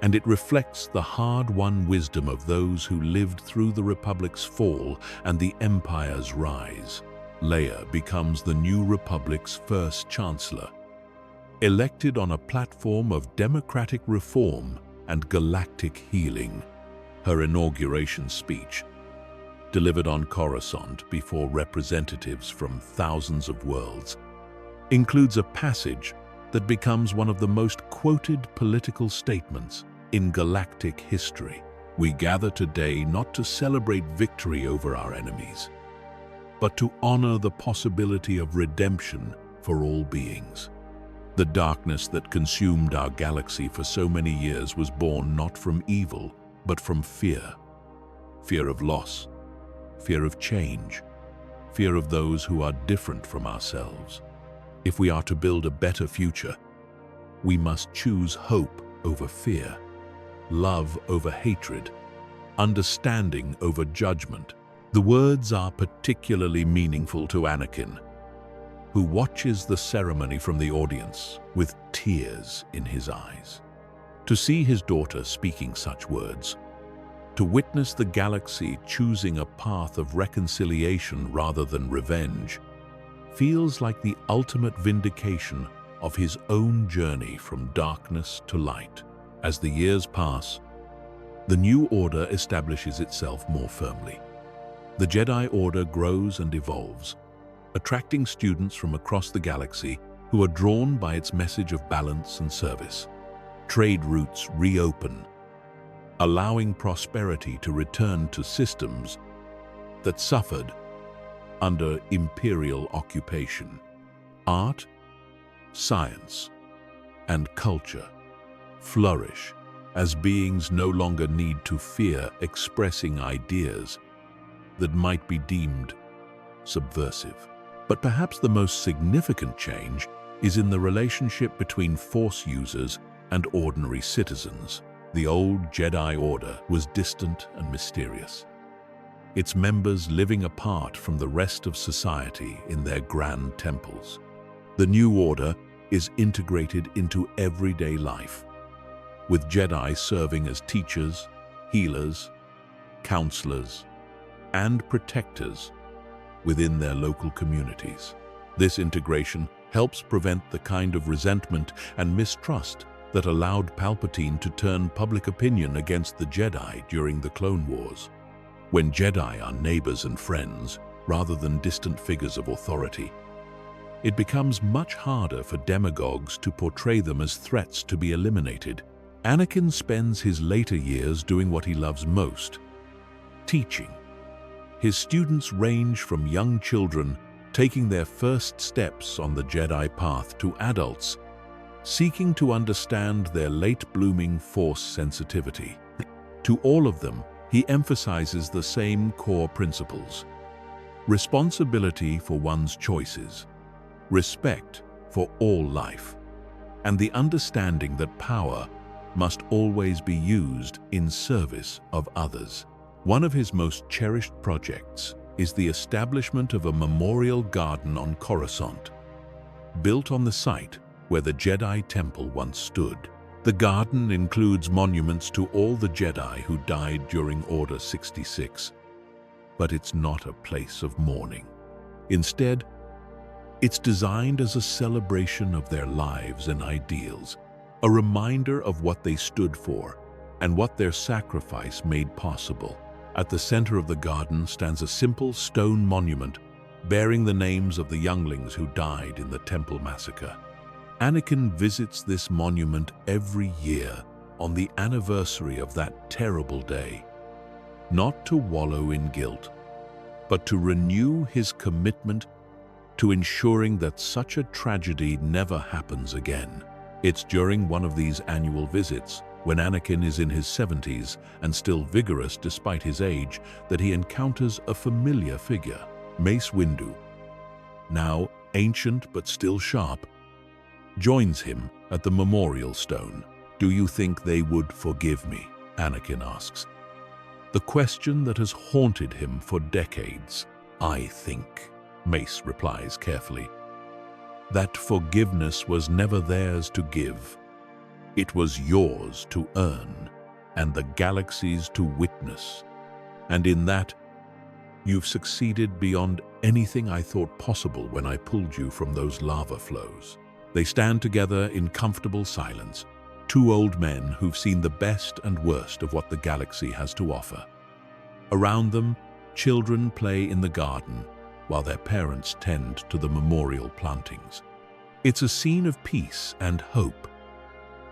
And it reflects the hard-won wisdom of those who lived through the Republic's fall and the Empire's rise. Leia becomes the new Republic's first Chancellor, elected on a platform of democratic reform and galactic healing. Her inauguration speech, delivered on Coruscant before representatives from thousands of worlds, includes a passage that becomes one of the most quoted political statements in galactic history. We gather today not to celebrate victory over our enemies, but to honor the possibility of redemption for all beings. The darkness that consumed our galaxy for so many years was born not from evil, but from fear. Fear of loss, fear of change, fear of those who are different from ourselves. If we are to build a better future, we must choose hope over fear, love over hatred, understanding over judgment. The words are particularly meaningful to Anakin, who watches the ceremony from the audience with tears in his eyes. To see his daughter speaking such words, to witness the galaxy choosing a path of reconciliation rather than revenge, feels like the ultimate vindication of his own journey from darkness to light. As the years pass, the new order establishes itself more firmly. The Jedi Order grows and evolves, attracting students from across the galaxy who are drawn by its message of balance and service. Trade routes reopen, allowing prosperity to return to systems that suffered under imperial occupation. Art, science, and culture flourish as beings no longer need to fear expressing ideas that might be deemed subversive. But perhaps the most significant change is in the relationship between Force users and ordinary citizens. The old Jedi Order was distant and mysterious, its members living apart from the rest of society in their grand temples. The new order is integrated into everyday life, with Jedi serving as teachers, healers, counselors, and protectors within their local communities. This integration helps prevent the kind of resentment and mistrust that allowed Palpatine to turn public opinion against the Jedi during the Clone Wars. When Jedi are neighbors and friends, rather than distant figures of authority, it becomes much harder for demagogues to portray them as threats to be eliminated. Anakin spends his later years doing what he loves most: teaching. His students range from young children taking their first steps on the Jedi path to adults seeking to understand their late-blooming Force sensitivity. To all of them, he emphasizes the same core principles: responsibility for one's choices, respect for all life, and the understanding that power must always be used in service of others. One of his most cherished projects is the establishment of a memorial garden on Coruscant, built on the site where the Jedi Temple once stood. The garden includes monuments to all the Jedi who died during Order 66, but it's not a place of mourning. Instead, it's designed as a celebration of their lives and ideals, a reminder of what they stood for and what their sacrifice made possible. At the center of the garden stands a simple stone monument bearing the names of the younglings who died in the Temple massacre. Anakin visits this monument every year on the anniversary of that terrible day, not to wallow in guilt, but to renew his commitment to ensuring that such a tragedy never happens again. It's during one of these annual visits, when Anakin is in his 70s and still vigorous despite his age, that he encounters a familiar figure. Mace Windu, now ancient but still sharp, joins him at the memorial stone. "Do you think they would forgive me?" Anakin asks. The question that has haunted him for decades. "I think," Mace replies carefully, "that forgiveness was never theirs to give. It was yours to earn, and the galaxy's to witness. And in that, you've succeeded beyond anything I thought possible when I pulled you from those lava flows." They stand together in comfortable silence, two old men who've seen the best and worst of what the galaxy has to offer. Around them, children play in the garden, while their parents tend to the memorial plantings. It's a scene of peace and hope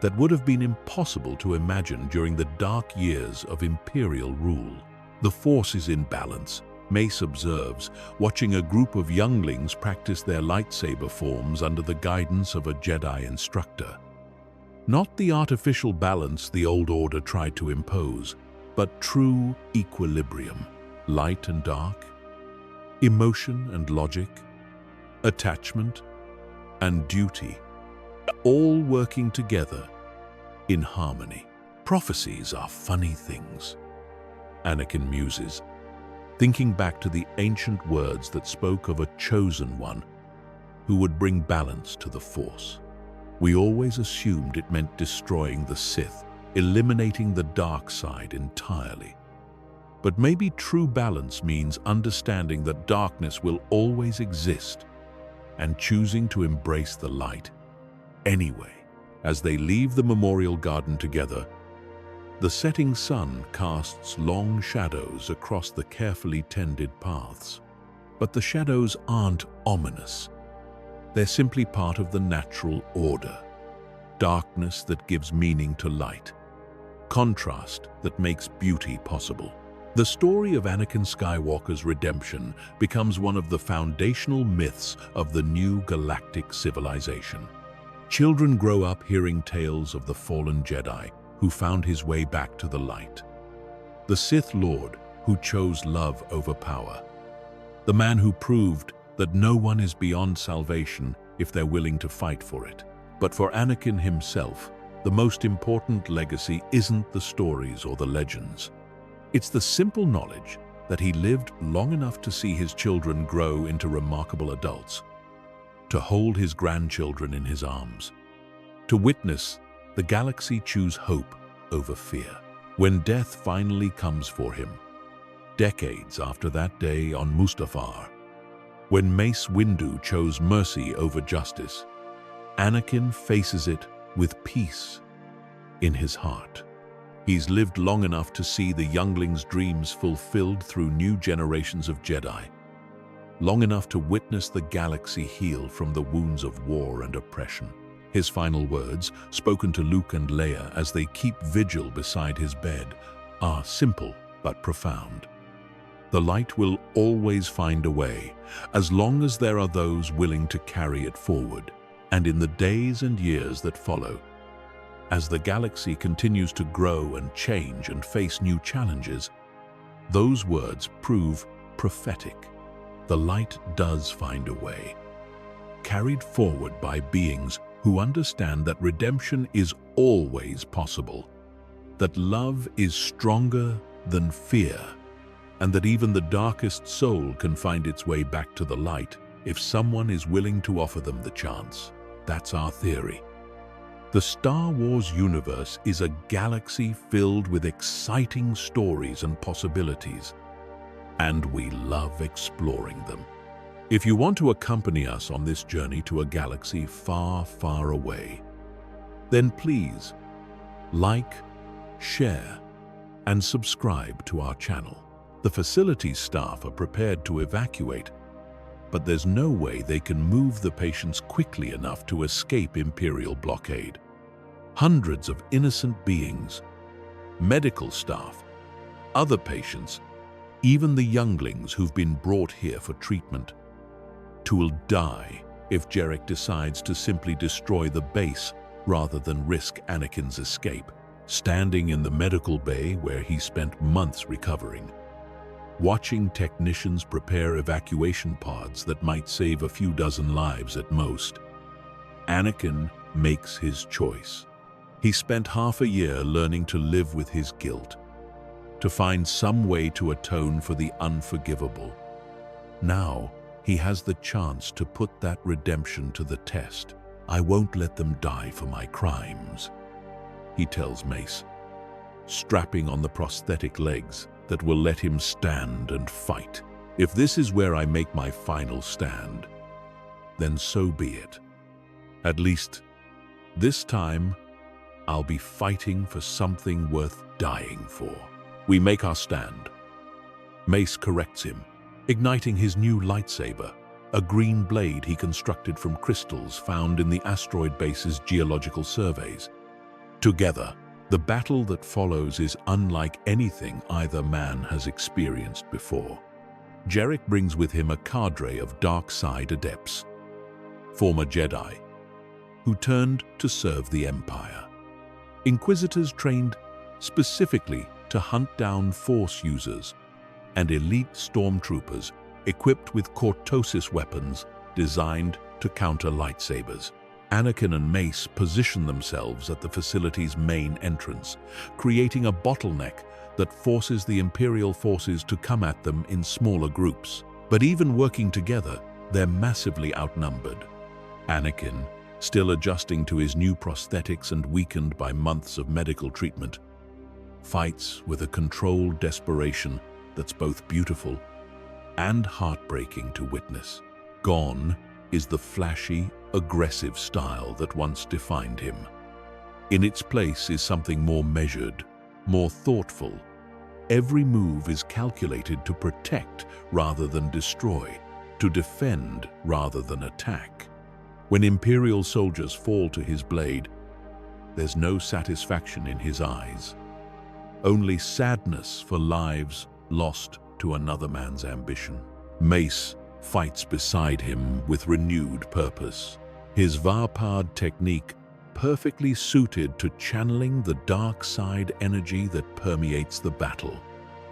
that would have been impossible to imagine during the dark years of Imperial rule. The Force is in balance, Mace observes, watching a group of younglings practice their lightsaber forms under the guidance of a Jedi instructor. Not the artificial balance the old order tried to impose, but true equilibrium, light and dark, emotion and logic, attachment and duty, all working together in harmony. Prophecies are funny things, Anakin muses, thinking back to the ancient words that spoke of a chosen one who would bring balance to the Force. We always assumed it meant destroying the Sith, eliminating the dark side entirely. But maybe true balance means understanding that darkness will always exist and choosing to embrace the light anyway. As they leave the memorial garden together, the setting sun casts long shadows across the carefully tended paths. But the shadows aren't ominous. They're simply part of the natural order. Darkness that gives meaning to light. Contrast that makes beauty possible. The story of Anakin Skywalker's redemption becomes one of the foundational myths of the new galactic civilization. Children grow up hearing tales of the fallen Jedi who found his way back to the light. The Sith Lord who chose love over power. The man who proved that no one is beyond salvation if they're willing to fight for it. But for Anakin himself, the most important legacy isn't the stories or the legends. It's the simple knowledge that he lived long enough to see his children grow into remarkable adults, to hold his grandchildren in his arms, to witness the galaxy choose hope over fear. When death finally comes for him, decades after that day on Mustafar, when Mace Windu chose mercy over justice, Anakin faces it with peace in his heart. He's lived long enough to see the younglings' dreams fulfilled through new generations of Jedi, long enough to witness the galaxy heal from the wounds of war and oppression. His final words, spoken to Luke and Leia as they keep vigil beside his bed, are simple but profound. The light will always find a way, as long as there are those willing to carry it forward. And in the days and years that follow, as the galaxy continues to grow and change and face new challenges, those words prove prophetic. The light does find a way, carried forward by beings who understand that redemption is always possible, that love is stronger than fear, and that even the darkest soul can find its way back to the light if someone is willing to offer them the chance. That's our theory. The Star Wars universe is a galaxy filled with exciting stories and possibilities, and we love exploring them. If you want to accompany us on this journey to a galaxy far, far away, then please like, share, and subscribe to our channel. The facility's staff are prepared to evacuate, but there's no way they can move the patients quickly enough to escape Imperial blockade. Hundreds of innocent beings, medical staff, other patients, even the younglings who've been brought here for treatment, will die if Jarek decides to simply destroy the base rather than risk Anakin's escape. Standing in the medical bay where he spent months recovering, watching technicians prepare evacuation pods that might save a few dozen lives at most, Anakin makes his choice. He spent half a year learning to live with his guilt, to find some way to atone for the unforgivable. Now, he has the chance to put that redemption to the test. "I won't let them die for my crimes," he tells Mace, strapping on the prosthetic legs that will let him stand and fight. "If this is where I make my final stand, then so be it. At least, this time, I'll be fighting for something worth dying for." We make our stand. Mace corrects him, igniting his new lightsaber, a green blade he constructed from crystals found in the asteroid base's geological surveys. Together, the battle that follows is unlike anything either man has experienced before. Jarek brings with him a cadre of dark side adepts, former Jedi, who turned to serve the Empire. Inquisitors trained specifically to hunt down Force users, and elite stormtroopers equipped with cortosis weapons designed to counter lightsabers. Anakin and Mace position themselves at the facility's main entrance, creating a bottleneck that forces the Imperial forces to come at them in smaller groups. But even working together, they're massively outnumbered. Anakin, still adjusting to his new prosthetics and weakened by months of medical treatment, fights with a controlled desperation that's both beautiful and heartbreaking to witness. Gone is the flashy, aggressive style that once defined him. In its place is something more measured, more thoughtful. Every move is calculated to protect rather than destroy, to defend rather than attack. When Imperial soldiers fall to his blade, there's no satisfaction in his eyes, only sadness for lives lost to another man's ambition. Mace fights beside him with renewed purpose, his Varpard technique perfectly suited to channeling the dark side energy that permeates the battle.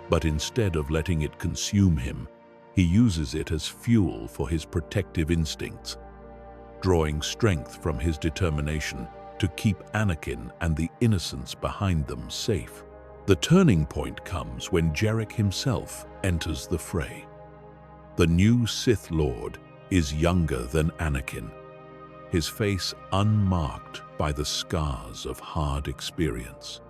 But instead of letting it consume him, he uses it as fuel for his protective instincts, drawing strength from his determination to keep Anakin and the innocents behind them safe. The turning point comes when Jarek himself enters the fray. The new Sith Lord is younger than Anakin, his face unmarked by the scars of hard experience.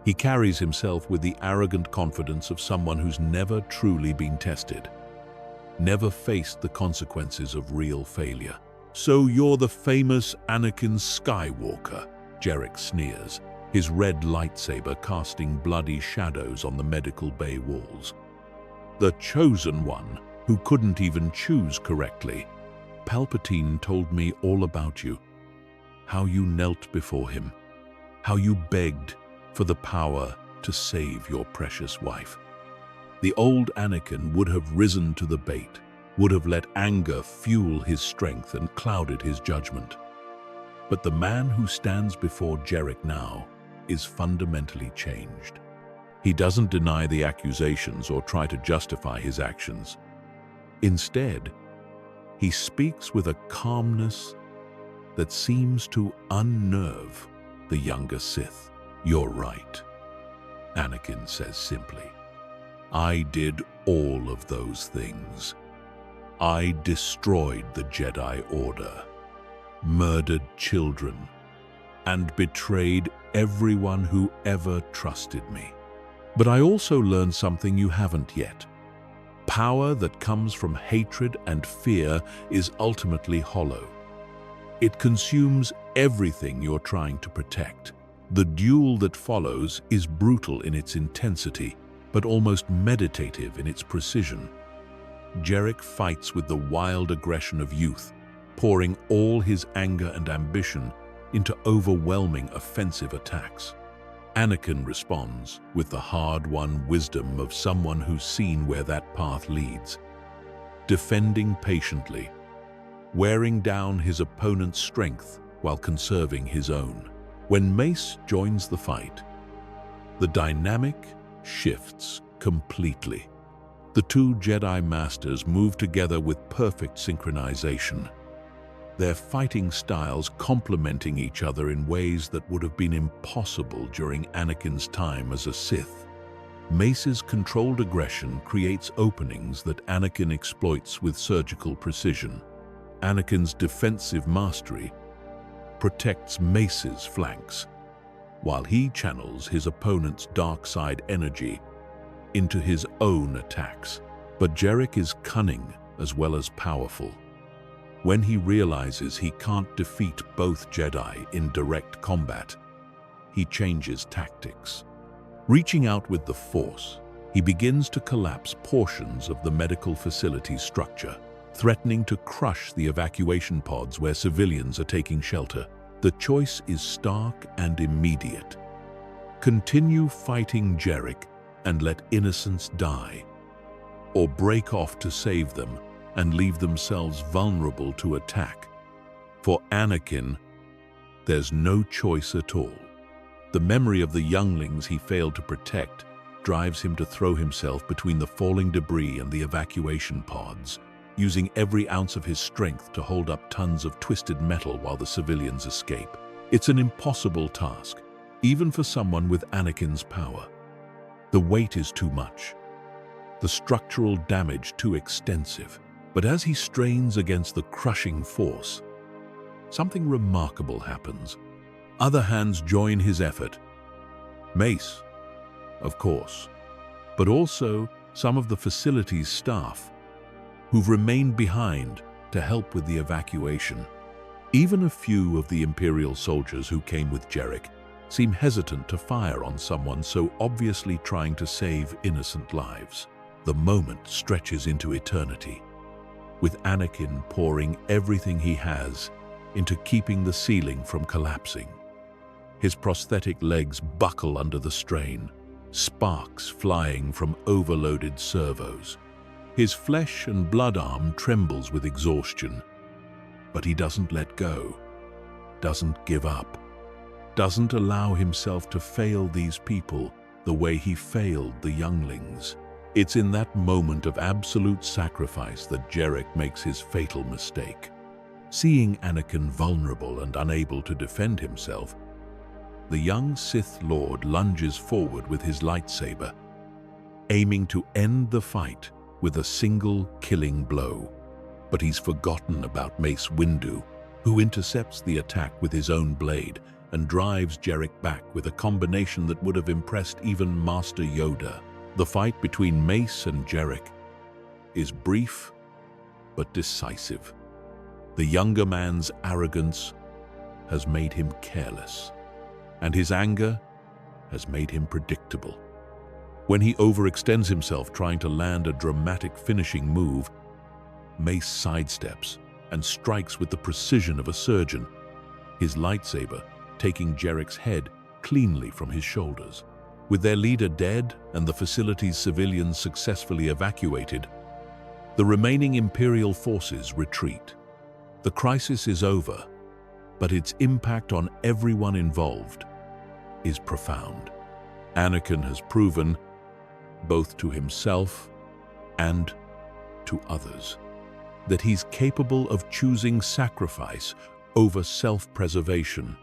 He carries himself with the arrogant confidence of someone who's never truly been tested, never faced the consequences of real failure. "So you're the famous Anakin Skywalker," Jarek sneers, his red lightsaber casting bloody shadows on the medical bay walls. "The chosen one, who couldn't even choose correctly. Palpatine told me all about you. how you knelt before him, how you begged for the power to save your precious wife. The old Anakin would have risen to the bait, would have let anger fuel his strength and clouded his judgment. But the man who stands before Jarek now is fundamentally changed. He doesn't deny the accusations or try to justify his actions. Instead, he speaks with a calmness that seems to unnerve the younger Sith. "You're right," Anakin says simply. "I did all of those things. I destroyed the Jedi Order, murdered children, and betrayed everyone who ever trusted me. But I also learned something you haven't yet. Power that comes from hatred and fear is ultimately hollow. It consumes everything you're trying to protect. The duel that follows is brutal in its intensity, but almost meditative in its precision. Jarek fights with the wild aggression of youth, pouring all his anger and ambition into overwhelming offensive attacks. Anakin responds with the hard-won wisdom of someone who's seen where that path leads, defending patiently, wearing down his opponent's strength while conserving his own. When Mace joins the fight, the dynamic shifts completely. The two Jedi Masters move together with perfect synchronization, their fighting styles complementing each other in ways that would have been impossible during Anakin's time as a Sith. Mace's controlled aggression creates openings that Anakin exploits with surgical precision. Anakin's defensive mastery protects Mace's flanks, while he channels his opponent's dark side energy into his own attacks. But Jarek is cunning as well as powerful. When he realizes he can't defeat both Jedi in direct combat, he changes tactics. Reaching out with the Force, he begins to collapse portions of the medical facility's structure, threatening to crush the evacuation pods where civilians are taking shelter. The choice is stark and immediate. Continue fighting Jarek and let innocents die, or break off to save them and leave themselves vulnerable to attack. For Anakin, there's no choice at all. The memory of the younglings he failed to protect drives him to throw himself between the falling debris and the evacuation pods, using every ounce of his strength to hold up tons of twisted metal while the civilians escape. It's an impossible task, even for someone with Anakin's power. The weight is too much, the structural damage too extensive. But as he strains against the crushing force, something remarkable happens. Other hands join his effort. Mace, of course, but also some of the facility's staff, who've remained behind to help with the evacuation. Even a few of the Imperial soldiers who came with Jarek seem hesitant to fire on someone so obviously trying to save innocent lives. The moment stretches into eternity, with Anakin pouring everything he has into keeping the ceiling from collapsing. His prosthetic legs buckle under the strain, sparks flying from overloaded servos. His flesh and blood arm trembles with exhaustion, but he doesn't let go, doesn't give up, doesn't allow himself to fail these people the way he failed the younglings. It's in that moment of absolute sacrifice that Jarek makes his fatal mistake. Seeing Anakin vulnerable and unable to defend himself, the young Sith Lord lunges forward with his lightsaber, aiming to end the fight with a single killing blow. But he's forgotten about Mace Windu, who intercepts the attack with his own blade and drives Jarek back with a combination that would have impressed even Master Yoda. The fight between Mace and Jarek is brief but decisive. The younger man's arrogance has made him careless, and his anger has made him predictable. When he overextends himself trying to land a dramatic finishing move, Mace sidesteps and strikes with the precision of a surgeon, his lightsaber taking Jarek's head cleanly from his shoulders. With their leader dead and the facility's civilians successfully evacuated, the remaining Imperial forces retreat. The crisis is over, but its impact on everyone involved is profound. Anakin has proven, both to himself and to others, that he's capable of choosing sacrifice over self-preservation,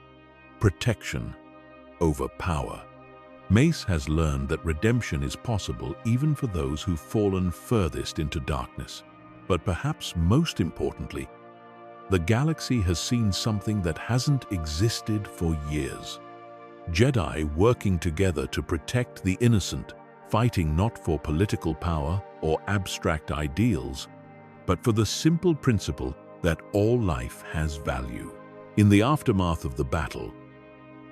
protection over power. Mace has learned that redemption is possible even for those who've fallen furthest into darkness. But perhaps most importantly, the galaxy has seen something that hasn't existed for years. Jedi working together to protect the innocent, fighting not for political power or abstract ideals, but for the simple principle that all life has value. In the aftermath of the battle,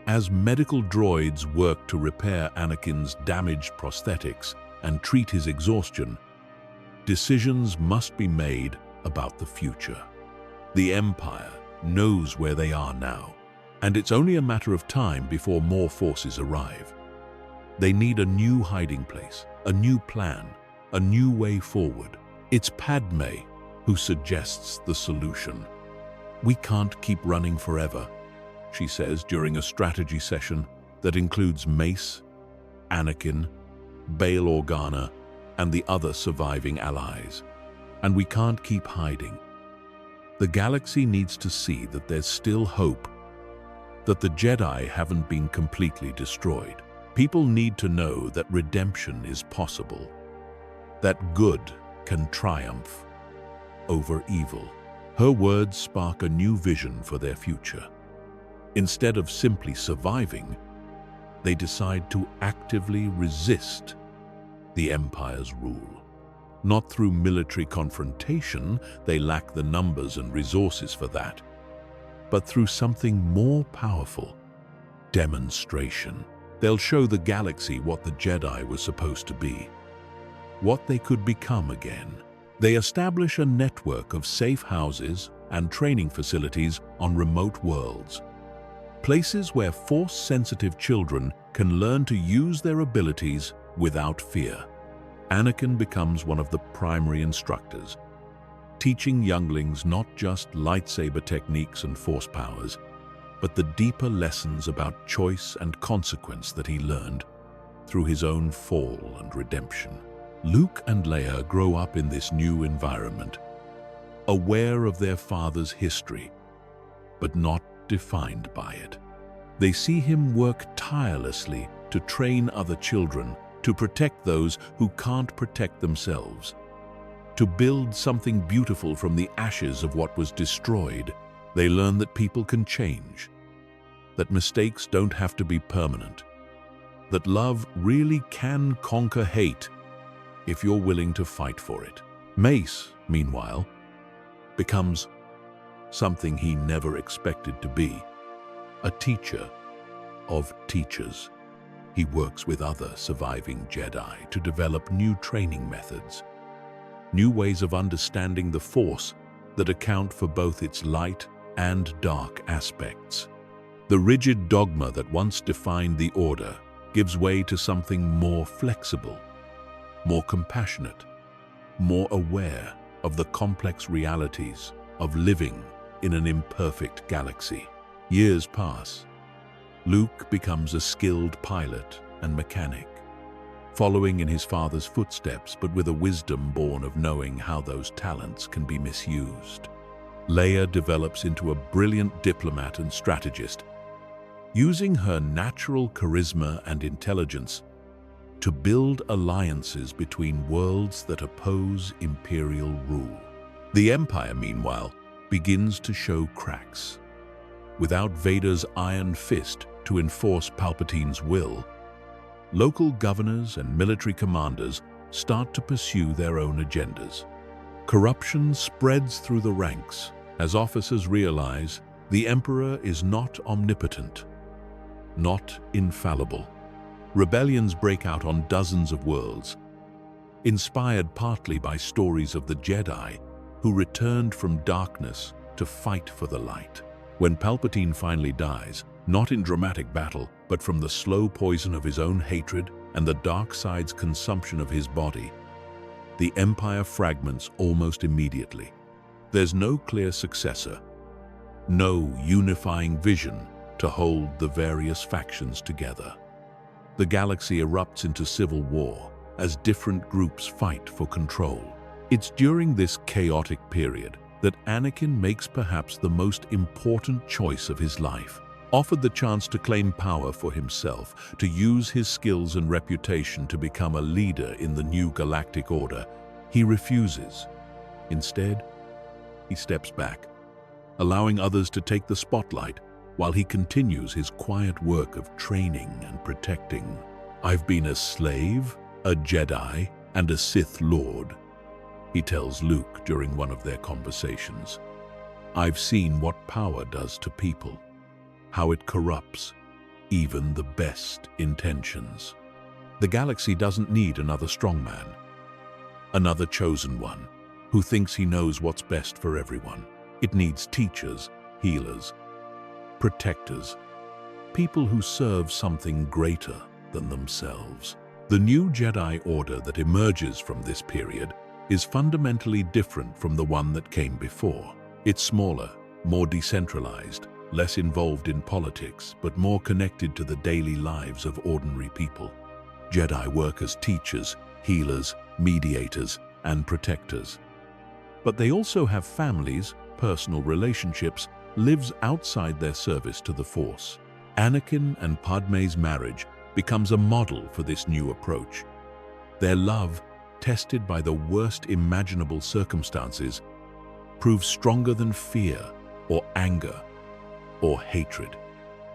as medical droids work to repair Anakin's damaged prosthetics and treat his exhaustion, decisions must be made about the future. The Empire knows where they are now, and it's only a matter of time before more forces arrive. They need a new hiding place, a new plan, a new way forward. It's Padme who suggests the solution. "We can't keep running forever," she says during a strategy session that includes Mace, Anakin, Bail Organa, and the other surviving allies. "And we can't keep hiding. The galaxy needs to see that there's still hope, that the Jedi haven't been completely destroyed. People need to know that redemption is possible, that good can triumph over evil." Her words spark a new vision for their future. Instead of simply surviving, they decide to actively resist the Empire's rule. Not through military confrontation, they lack the numbers and resources for that, but through something more powerful: demonstration. They'll show the galaxy what the Jedi were supposed to be, what they could become again. They establish a network of safe houses and training facilities on remote worlds, places where Force-sensitive children can learn to use their abilities without fear. Anakin becomes one of the primary instructors, teaching younglings not just lightsaber techniques and Force powers, but the deeper lessons about choice and consequence that he learned through his own fall and redemption. Luke and Leia grow up in this new environment, aware of their father's history, but not defined by it. They see him work tirelessly to train other children, to protect those who can't protect themselves, to build something beautiful from the ashes of what was destroyed. They learn that people can change, that mistakes don't have to be permanent, that love really can conquer hate if you're willing to fight for it. Mace, meanwhile, becomes something he never expected to be: a teacher of teachers. He works with other surviving Jedi to develop new training methods, new ways of understanding the Force that account for both its light and dark aspects. The rigid dogma that once defined the Order gives way to something more flexible, more compassionate, more aware of the complex realities of living in an imperfect galaxy. Years pass. Luke becomes a skilled pilot and mechanic, following in his father's footsteps, but with a wisdom born of knowing how those talents can be misused. Leia develops into a brilliant diplomat and strategist, using her natural charisma and intelligence to build alliances between worlds that oppose Imperial rule. The Empire, meanwhile, begins to show cracks. Without Vader's iron fist to enforce Palpatine's will, local governors and military commanders start to pursue their own agendas. Corruption spreads through the ranks as officers realize the Emperor is not omnipotent, not infallible. Rebellions break out on dozens of worlds, inspired partly by stories of the Jedi who returned from darkness to fight for the light. When Palpatine finally dies, not in dramatic battle, but from the slow poison of his own hatred and the dark side's consumption of his body, the Empire fragments almost immediately. There's no clear successor, no unifying vision to hold the various factions together. The galaxy erupts into civil war as different groups fight for control. It's during this chaotic period that Anakin makes perhaps the most important choice of his life. Offered the chance to claim power for himself, to use his skills and reputation to become a leader in the new galactic order, he refuses. Instead, he steps back, allowing others to take the spotlight while he continues his quiet work of training and protecting. "I've been a slave, a Jedi, and a Sith Lord," he tells Luke during one of their conversations. "I've seen what power does to people, how it corrupts even the best intentions." The galaxy doesn't need another strongman, another chosen one who thinks he knows what's best for everyone. It needs teachers, healers, protectors, people who serve something greater than themselves. The new Jedi Order that emerges from this period is fundamentally different from the one that came before. It's smaller, more decentralized, less involved in politics, but more connected to the daily lives of ordinary people. Jedi work as teachers, healers, mediators, and protectors. But they also have families, personal relationships, lives outside their service to the Force. Anakin and Padme's marriage becomes a model for this new approach. Their love, tested by the worst imaginable circumstances, proves stronger than fear or anger or hatred.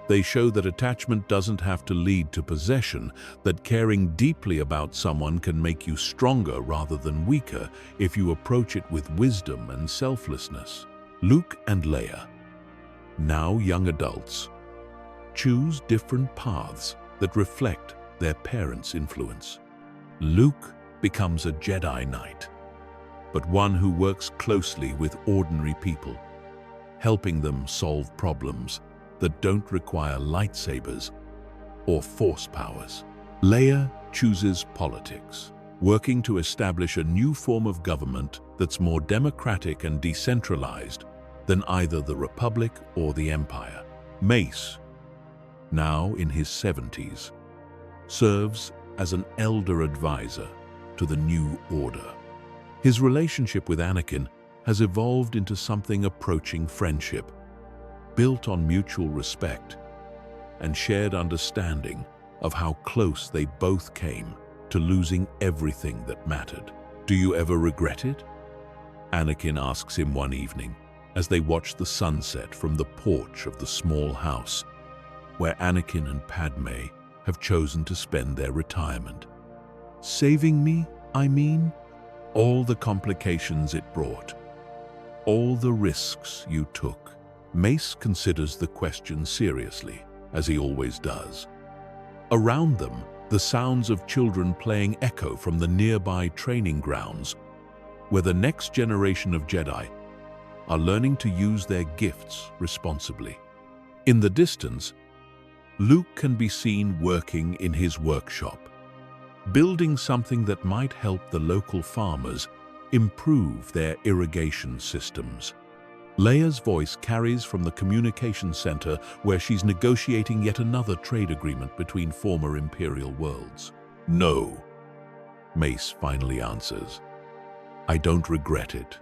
They show that attachment doesn't have to lead to possession, that caring deeply about someone can make you stronger rather than weaker if you approach it with wisdom and selflessness. Luke and Leia, now young adults, choose different paths that reflect their parents' influence. Luke becomes a Jedi Knight, but one who works closely with ordinary people, helping them solve problems that don't require lightsabers or force powers. Leia chooses politics, working to establish a new form of government that's more democratic and decentralized than either the Republic or the Empire. Mace, now in his 70s, serves as an elder advisor to the new order. His relationship with Anakin has evolved into something approaching friendship, built on mutual respect and shared understanding of how close they both came to losing everything that mattered. "Do you ever regret it?" Anakin asks him one evening as they watch the sunset from the porch of the small house where Anakin and Padme have chosen to spend their retirement. "Saving me, I mean? All the complications it brought, all the risks you took." Mace considers the question seriously, as he always does. Around them, the sounds of children playing echo from the nearby training grounds, where the next generation of Jedi are learning to use their gifts responsibly. In the distance, Luke can be seen working in his workshop, building something that might help the local farmers improve their irrigation systems. Leia's voice carries from the communication center where she's negotiating yet another trade agreement between former Imperial worlds. "No," Mace finally answers. "I don't regret it.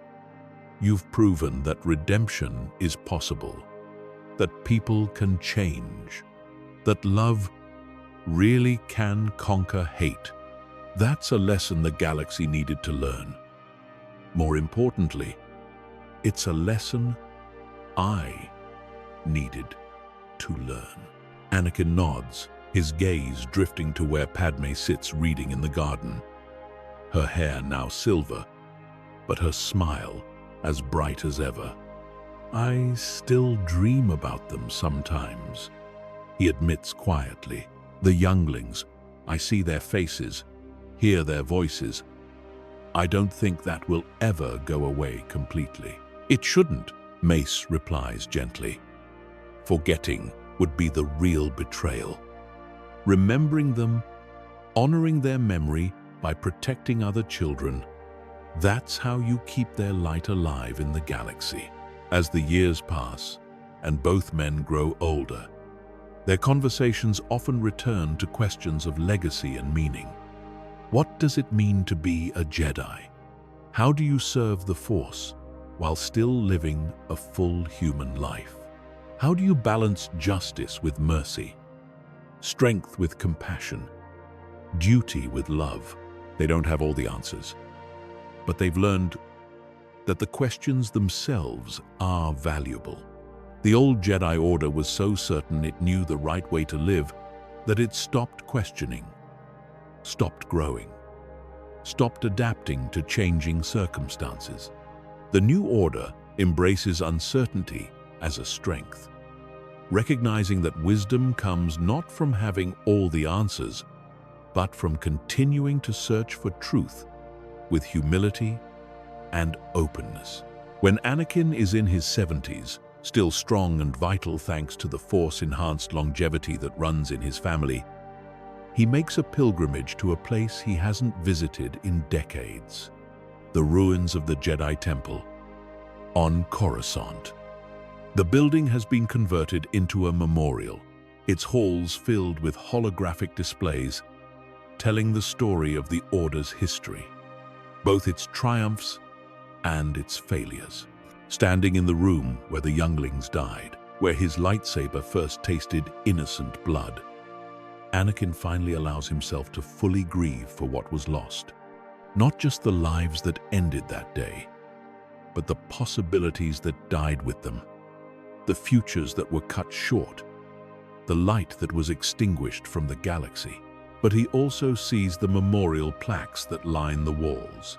You've proven that redemption is possible, that people can change, that love really can conquer hate. That's a lesson the galaxy needed to learn. More importantly, it's a lesson I needed to learn." Anakin nods, his gaze drifting to where Padme sits reading in the garden. Her hair now silver, but her smile as bright as ever. "I still dream about them sometimes," he admits quietly. "The younglings, I see their faces, hear their voices. I don't think that will ever go away completely." "It shouldn't," Mace replies gently. Forgetting would be the real betrayal. Remembering them, honoring their memory by protecting other children, that's how you keep their light alive in the galaxy. As the years pass and both men grow older, their conversations often return to questions of legacy and meaning. What does it mean to be a Jedi? How do you serve the Force while still living a full human life? How do you balance justice with mercy, strength with compassion, duty with love? They don't have all the answers, but they've learned that the questions themselves are valuable. The old Jedi Order was so certain it knew the right way to live that it stopped questioning, stopped growing, stopped adapting to changing circumstances. The New Order embraces uncertainty as a strength, recognizing that wisdom comes not from having all the answers, but from continuing to search for truth with humility and openness. When Anakin is in his 70s, still strong and vital thanks to the Force-enhanced longevity that runs in his family, he makes a pilgrimage to a place he hasn't visited in decades: the ruins of the Jedi Temple on Coruscant. The building has been converted into a memorial, its halls filled with holographic displays telling the story of the Order's history, both its triumphs and its failures. Standing in the room where the younglings died, where his lightsaber first tasted innocent blood, Anakin finally allows himself to fully grieve for what was lost. Not just the lives that ended that day, but the possibilities that died with them, the futures that were cut short, the light that was extinguished from the galaxy. But he also sees the memorial plaques that line the walls,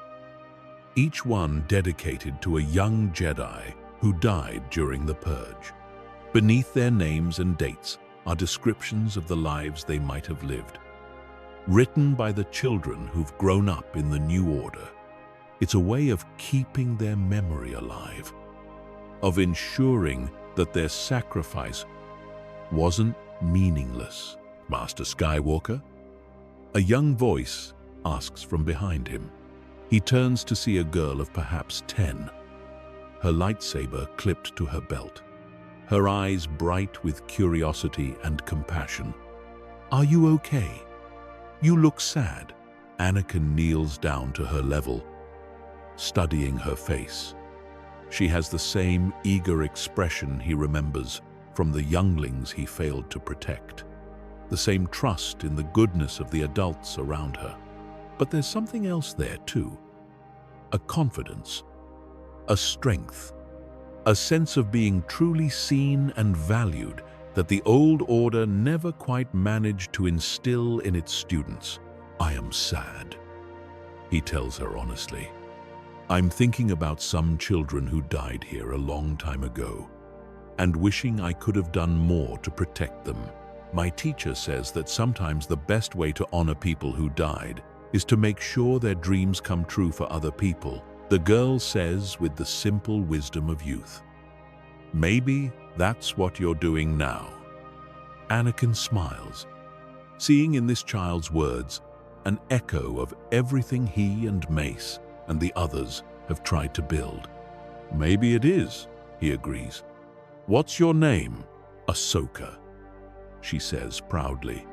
each one dedicated to a young Jedi who died during the Purge. Beneath their names and dates are descriptions of the lives they might have lived, written by the children who've grown up in the New Order. It's a way of keeping their memory alive, of ensuring that their sacrifice wasn't meaningless. Master Skywalker? A young voice asks from behind him. He turns to see a girl of perhaps 10, her lightsaber clipped to her belt, her eyes bright with curiosity and compassion. "Are you okay? You look sad." Anakin kneels down to her level, studying her face. She has the same eager expression he remembers from the younglings he failed to protect, the same trust in the goodness of the adults around her. But there's something else there too. A confidence, a strength, a sense of being truly seen and valued that the old order never quite managed to instill in its students. "I am sad," he tells her honestly. "I'm thinking about some children who died here a long time ago, and wishing I could have done more to protect them. My teacher says that sometimes the best way to honor people who died is to make sure their dreams come true for other people," the girl says with the simple wisdom of youth. "Maybe that's what you're doing now." Anakin smiles, seeing in this child's words an echo of everything he and Mace and the others have tried to build. "Maybe it is," he agrees. "What's your name?" "Ahsoka," she says proudly.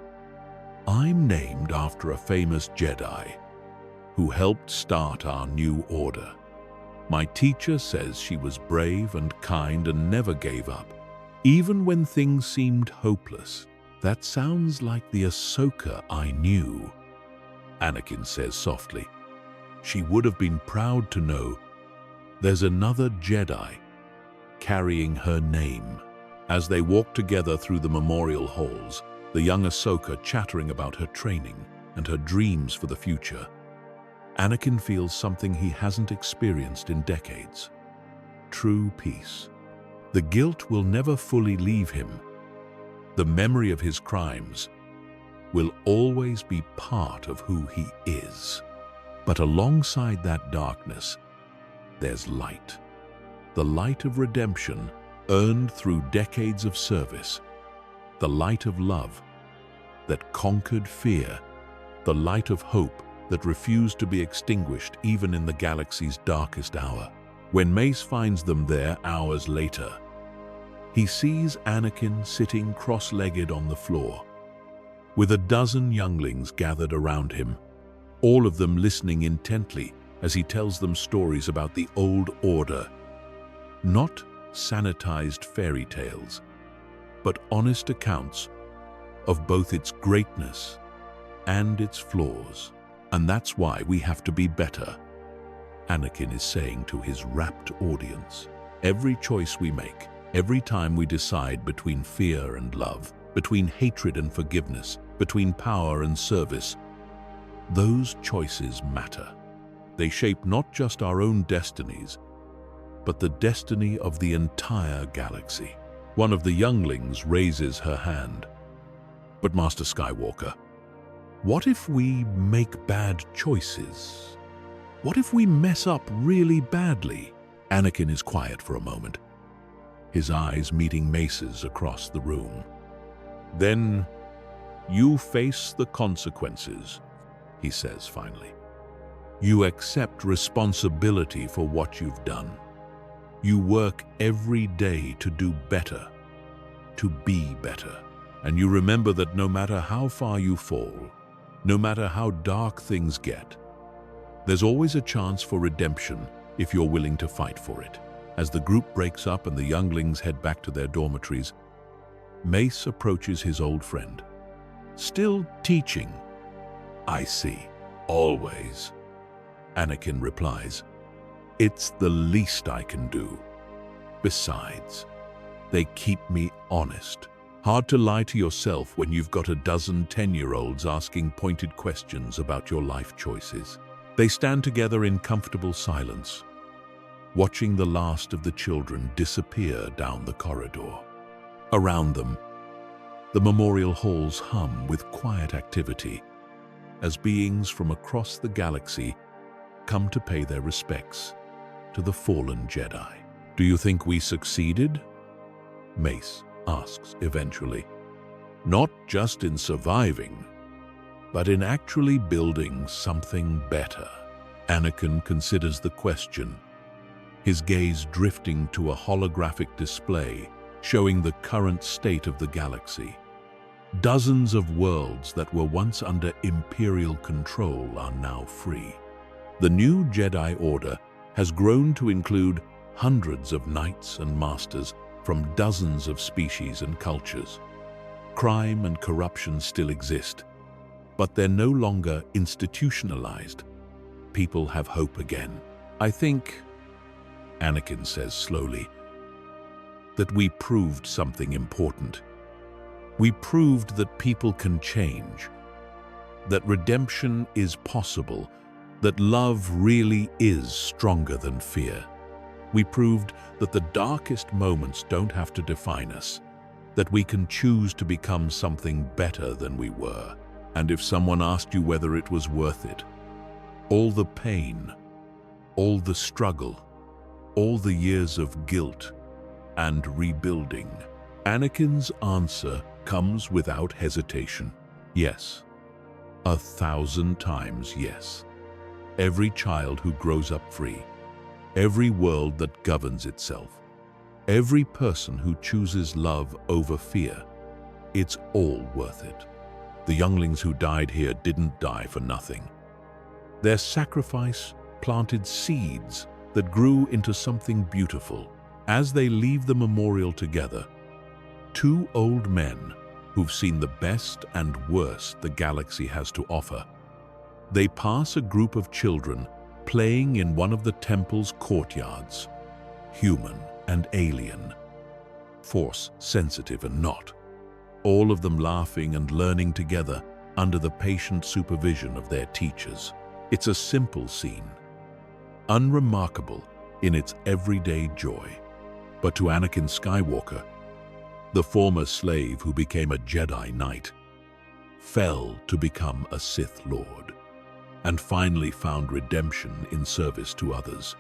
"I'm named after a famous Jedi who helped start our new order. My teacher says she was brave and kind and never gave up, even when things seemed hopeless." "That sounds like the Ahsoka I knew," Anakin says softly. "She would have been proud to know there's another Jedi carrying her name." As they walk together through the memorial halls, the young Ahsoka chattering about her training and her dreams for the future, Anakin feels something he hasn't experienced in decades: true peace. The guilt will never fully leave him. The memory of his crimes will always be part of who he is. But alongside that darkness, there's light. The light of redemption earned through decades of service, the light of love that conquered fear, the light of hope that refused to be extinguished even in the galaxy's darkest hour. When Mace finds them there hours later, he sees Anakin sitting cross-legged on the floor, with a dozen younglings gathered around him, all of them listening intently as he tells them stories about the old order. Not sanitized fairy tales, but honest accounts of both its greatness and its flaws. And that's why we have to be better, Anakin is saying to his rapt audience. Every choice we make, every time we decide between fear and love, between hatred and forgiveness, between power and service, those choices matter. They shape not just our own destinies, but the destiny of the entire galaxy. One of the younglings raises her hand. But Master Skywalker, what if we make bad choices? What if we mess up really badly? Anakin is quiet for a moment, his eyes meeting Mace's across the room. Then you face the consequences, he says finally. You accept responsibility for what you've done. You work every day to do better, to be better. And you remember that no matter how far you fall, no matter how dark things get, there's always a chance for redemption if you're willing to fight for it. As the group breaks up and the younglings head back to their dormitories, Mace approaches his old friend. Still teaching? I see. Always. Anakin replies. It's the least I can do. Besides, they keep me honest. Hard to lie to yourself when you've got a dozen 10-year-olds asking pointed questions about your life choices. They stand together in comfortable silence, watching the last of the children disappear down the corridor. Around them, the memorial halls hum with quiet activity as beings from across the galaxy come to pay their respects to the fallen Jedi. Do you think we succeeded? Mace asks eventually. Not just in surviving, but in actually building something better. Anakin considers the question, his gaze drifting to a holographic display showing the current state of the galaxy. Dozens of worlds that were once under Imperial control are now free. The new Jedi Order has grown to include hundreds of knights and masters from dozens of species and cultures. Crime and corruption still exist, but they're no longer institutionalized. People have hope again. I think, Anakin says slowly, that we proved something important. We proved that people can change, that redemption is possible, that love really is stronger than fear. We proved that the darkest moments don't have to define us, that we can choose to become something better than we were. And if someone asked you whether it was worth it, all the pain, all the struggle, all the years of guilt and rebuilding, Anakin's answer comes without hesitation. Yes. 1,000 times yes. Every child who grows up free, every world that governs itself, every person who chooses love over fear, it's all worth it. The younglings who died here didn't die for nothing. Their sacrifice planted seeds that grew into something beautiful. As they leave the memorial together, two old men who've seen the best and worst the galaxy has to offer, they pass a group of children playing in one of the temple's courtyards, human and alien, Force-sensitive and not, all of them laughing and learning together under the patient supervision of their teachers. It's a simple scene, unremarkable in its everyday joy. But to Anakin Skywalker, the former slave who became a Jedi Knight, fell to become a Sith Lord, and finally found redemption in service to others.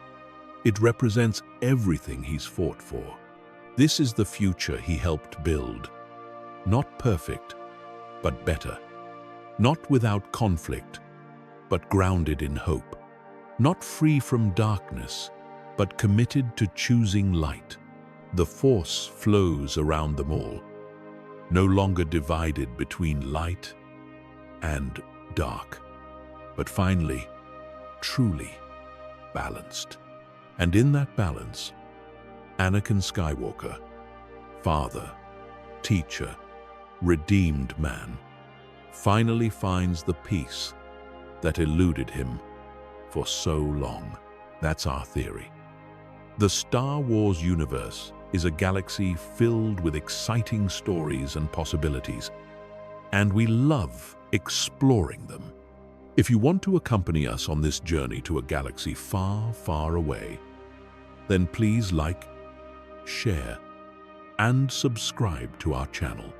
It represents everything he's fought for. This is the future he helped build. Not perfect, but better. Not without conflict, but grounded in hope. Not free from darkness, but committed to choosing light. The Force flows around them all, no longer divided between light and dark, but finally, truly balanced. And in that balance, Anakin Skywalker, father, teacher, redeemed man, finally finds the peace that eluded him for so long. That's our theory. The Star Wars universe is a galaxy filled with exciting stories and possibilities, and we love exploring them. If you want to accompany us on this journey to a galaxy far, far away, then please like, share, and subscribe to our channel.